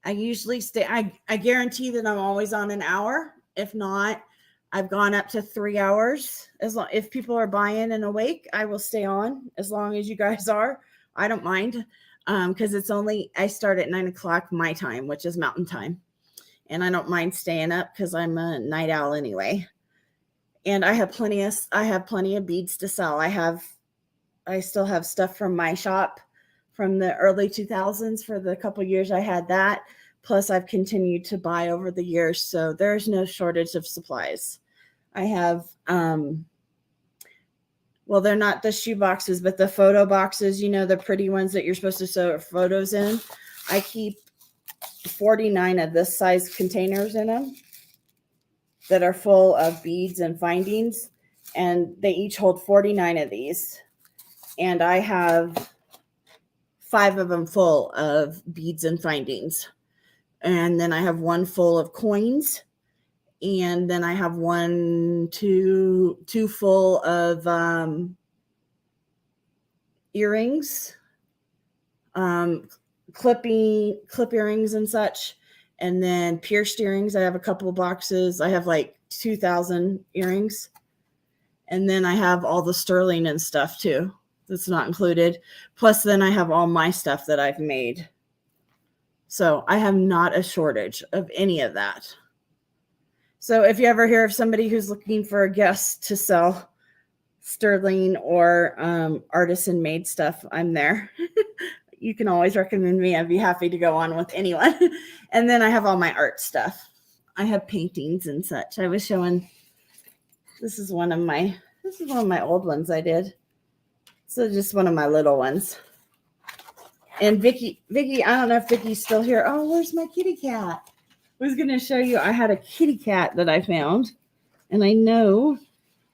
I usually stay. I guarantee that I'm always on an hour. If not, I've gone up to 3 hours. If people are buying and awake, I will stay on as long as you guys are. I don't mind because I start at 9 o'clock my time, which is mountain time. And I don't mind staying up because I'm a night owl anyway. And I have plenty of beads to sell. I still have stuff from my shop from the early 2000s for the couple years I had that. Plus, I've continued to buy over the years. So there's no shortage of supplies. I have, well, they're not the shoe boxes, but the photo boxes, the pretty ones that you're supposed to sew photos in. I keep 49 of this size containers in them that are full of beads and findings. And they each hold 49 of these. And I have 5 of them full of beads and findings. And then I have one full of coins. And then I have two full of earrings, clip earrings and such. And then pierced earrings. I have a couple of boxes. I have like 2,000 earrings. And then I have all the sterling and stuff too. That's not included. Plus, then I have all my stuff that I've made. So I have not a shortage of any of that. So if you ever hear of somebody who's looking for a guest to sell sterling or artisan made stuff, I'm there. You can always recommend me. I'd be happy to go on with anyone. And then I have all my art stuff. I have paintings and such. I was showing, this is one of my old ones I did. So just one of my little ones. And Vicky, I don't know if Vicky's still here. Oh, where's my kitty cat? I was going to show you. I had a kitty cat that I found. And I know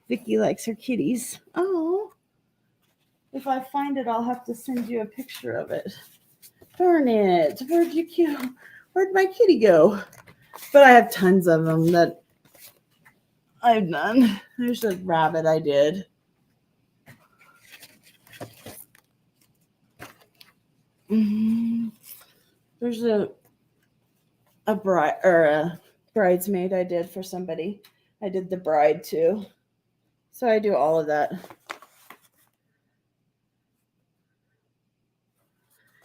Vicky likes her kitties. Oh, if I find it, I'll have to send you a picture of it. Darn it. Where'd my kitty go? But I have tons of them that I've done. There's a rabbit I did. There's a bride or a bridesmaid I did for somebody. I did the bride too. So I do all of that.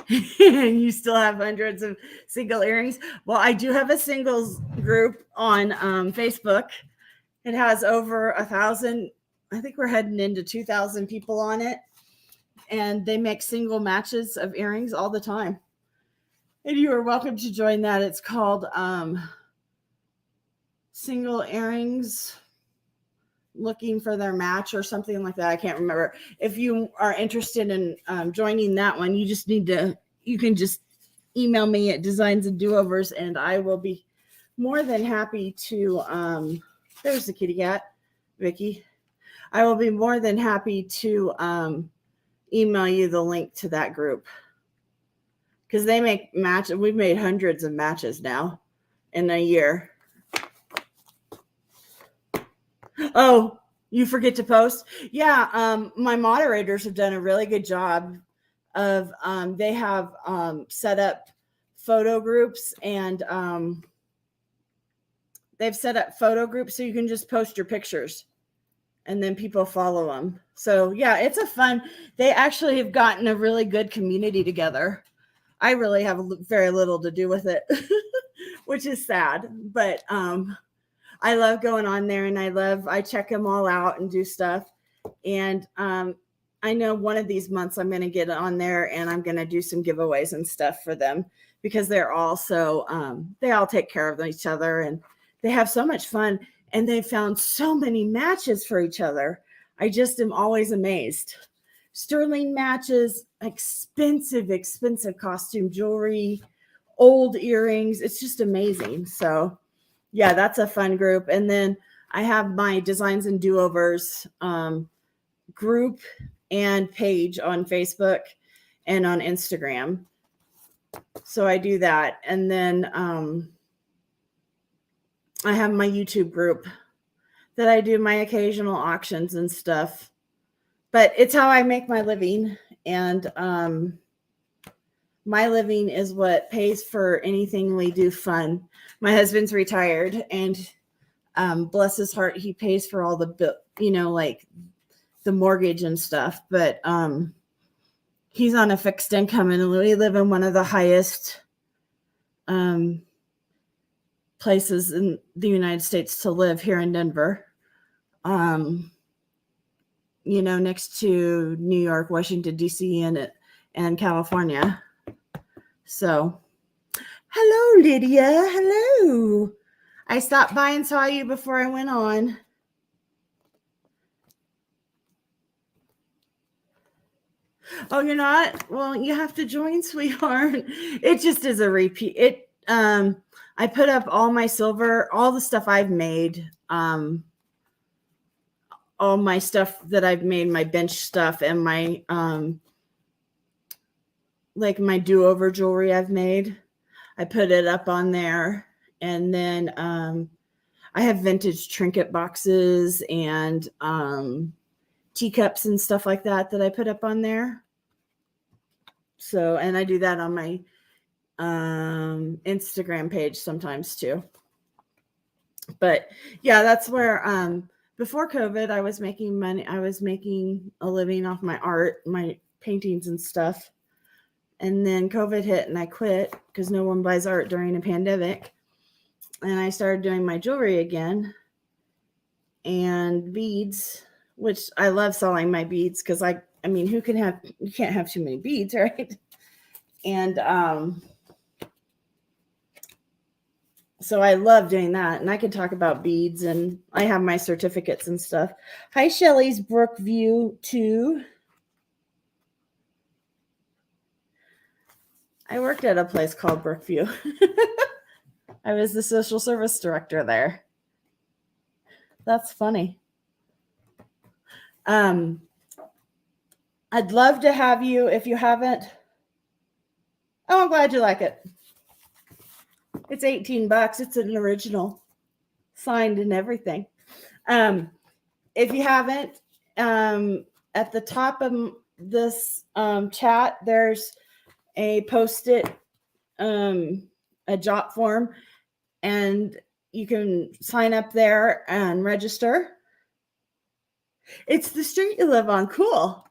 You still have hundreds of single earrings. Well, I do have a singles group on Facebook. It has over 1,000. I think we're heading into 2,000 people on it. And they make single matches of earrings all the time. And you are welcome to join that. It's called Single Earrings Looking for Their Match or something like that. I can't remember. If you are interested in joining that one, you can just email me at Designs and Do-Overs, and I will be more than happy to, there's the kitty cat, Vicky. I will be more than happy to email you the link to that group. Because they make matches. We've made hundreds of matches now in a year. Oh, you forget to post? Yeah, my moderators have done a really good job of, they have set up photo groups and they've set up photo groups so you can just post your pictures. and then people follow them. So yeah, it's a fun, they actually have gotten a really good community together. I really have very little to do with it, which is sad, but I love going on there, and I check them all out and do stuff. And I know one of these months I'm going to get on there and I'm going to do some giveaways and stuff for them, because they're all so, they all take care of each other and they have so much fun, and they found so many matches for each other. I just am always amazed. Sterling matches, expensive costume jewelry, old earrings. It's just amazing. So yeah, that's a fun group. And then I have my Designs and Do-Overs group and page on Facebook and on Instagram. So I do that. And then I have my YouTube group that I do my occasional auctions and stuff. But it's how I make my living. And my living is what pays for anything we do fun. My husband's retired, and bless his heart, he pays for all the bill, like the mortgage and stuff. But he's on a fixed income, and we live in one of the highest places in the United States to live here in Denver. Next to New York, Washington, D.C., and California. So, hello, Lydia. Hello. I stopped by and saw you before I went on. Oh, you're not? Well, you have to join, sweetheart. It just is a repeat. I put up all my silver, all the stuff I've made, all my stuff that I've made, my bench stuff, and my my do-over jewelry I've made. I put it up on there. And then I have vintage trinket boxes and teacups and stuff like that I put up on there. So, and I do that on my Instagram page sometimes too. But yeah, that's where before COVID, I was making money. I was making a living off my art, my paintings and stuff. And then COVID hit and I quit because no one buys art during a pandemic. And I started doing my jewelry again and beads, which I love selling my beads because you can't have too many beads, right? And so I love doing that. And I can talk about beads, and I have my certificates and stuff. Hi, Shelly's Brookview 2. I worked at a place called Brookview. I was the social service director there. That's funny. I'd love to have you if you haven't. Oh, I'm glad you like it. It's $18. It's an original, signed and everything. If you haven't, at the top of this chat, there's a post-it, a jot form, and you can sign up there and register. It's the street you live on. Cool.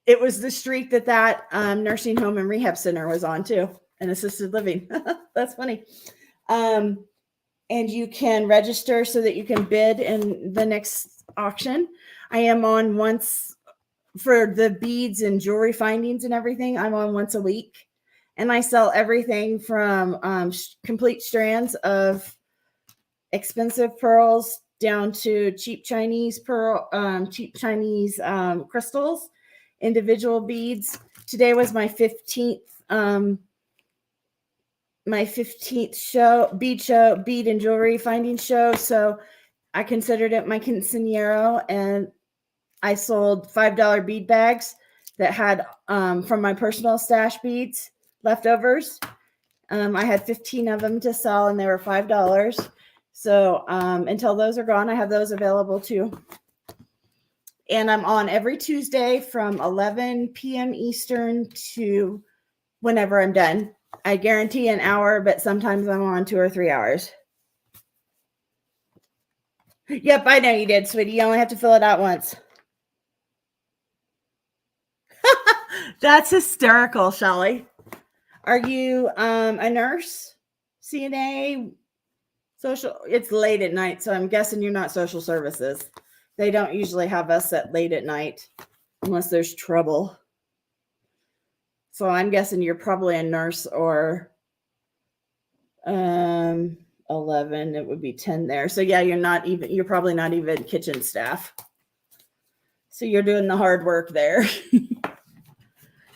It was the street that nursing home and rehab center was on too, and assisted living. That's funny. And you can register so that you can bid in the next auction. I am on once for the beads and jewelry findings and everything. I'm on once a week, and I sell everything from complete strands of expensive pearls down to cheap Chinese crystals, individual beads. Today was my 15th bead and jewelry finding show. So I considered it my quinceañero, and I sold $5 bead bags that had from my personal stash beads leftovers. I had 15 of them to sell, and they were $5. So until those are gone, I have those available too. And I'm on every Tuesday from 11 p.m. Eastern to whenever I'm done. I guarantee an hour, but sometimes I'm on 2 or 3 hours. Yep, I know you did, sweetie. You only have to fill it out once. That's hysterical, Shelly. Are you a nurse, CNA, social? It's late at night, so I'm guessing you're not social services. They don't usually have us at late at night unless there's trouble. So I'm guessing you're probably a nurse or 11. It would be 10 there. So yeah, you're probably not even kitchen staff. So you're doing the hard work there.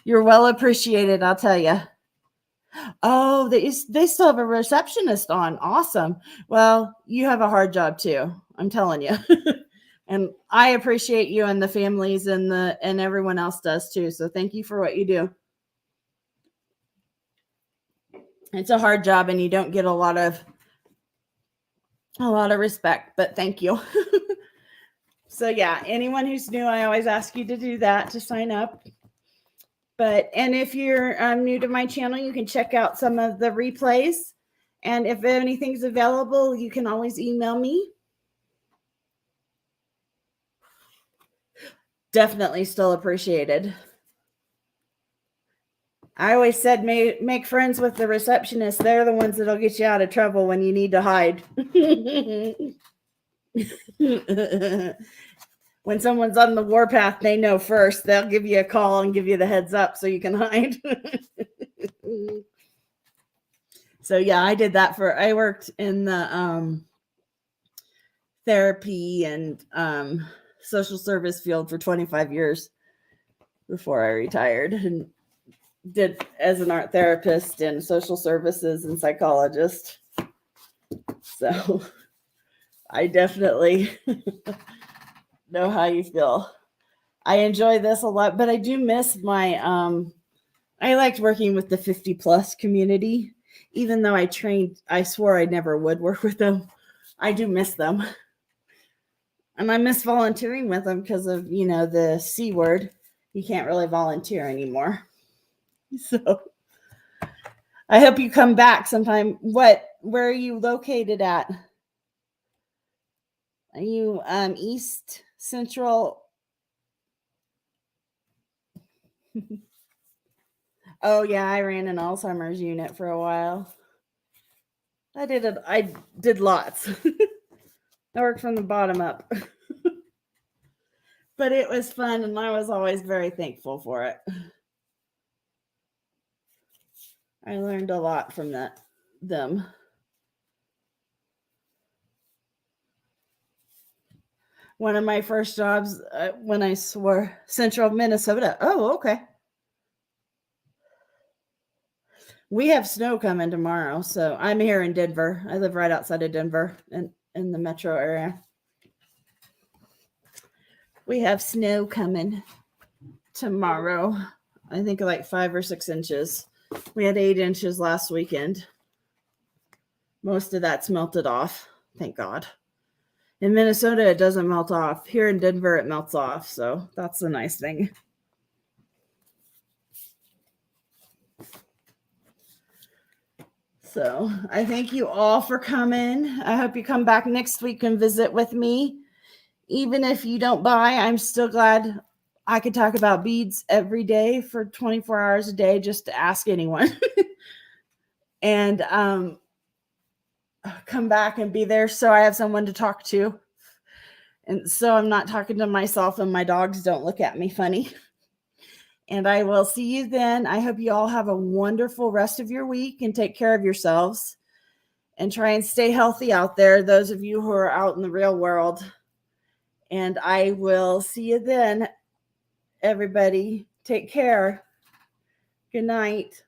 You're well appreciated, I'll tell you. Oh, they still have a receptionist on. Awesome. Well, you have a hard job too. I'm telling you. And I appreciate you and the families and everyone else does too. So thank you for what you do. It's a hard job and you don't get a lot of respect, but thank you. So yeah, anyone who's new, I always ask you to do that, to sign up. And if you're new to my channel, you can check out some of the replays. And if anything's available, you can always email me. Definitely still appreciated. I always said make friends with the receptionist. They're the ones that'll get you out of trouble when you need to hide. When someone's on the warpath, they know first. They'll give you a call and give you the heads up so you can hide. So yeah, I did that I worked in the therapy and social service field for 25 years before I retired, and did as an art therapist and social services and psychologist. So I definitely know how you feel. I enjoy this a lot, but I do miss my I liked working with the 50 plus community. Even though I swore I never would work with them. I do miss them. And I miss volunteering with them because of, the C word. You can't really volunteer anymore. So I hope you come back sometime. Where are you located at? Are you East, Central? Oh yeah, I ran an Alzheimer's unit for a while. I did lots. I worked from the bottom up. But it was fun and I was always very thankful for it. I learned a lot from them. One of my first jobs when I swore Central Minnesota. Oh, okay. We have snow coming tomorrow. So I'm here in Denver. I live right outside of Denver in the metro area. We have snow coming tomorrow. I think like 5 or 6 inches. We had 8 inches last weekend. Most of that's melted off. Thank God. In Minnesota, it doesn't melt off. Here in Denver, it melts off. So that's the nice thing. So I thank you all for coming. I hope you come back next week and visit with me. Even if you don't buy, I'm still glad I could talk about beads every day for 24 hours a day just to ask anyone. And come back and be there so I have someone to talk to. And so I'm not talking to myself and my dogs don't look at me funny. And I will see you then. I hope you all have a wonderful rest of your week and take care of yourselves and try and stay healthy out there, those of you who are out in the real world. And I will see you then, everybody. Take care. Good night.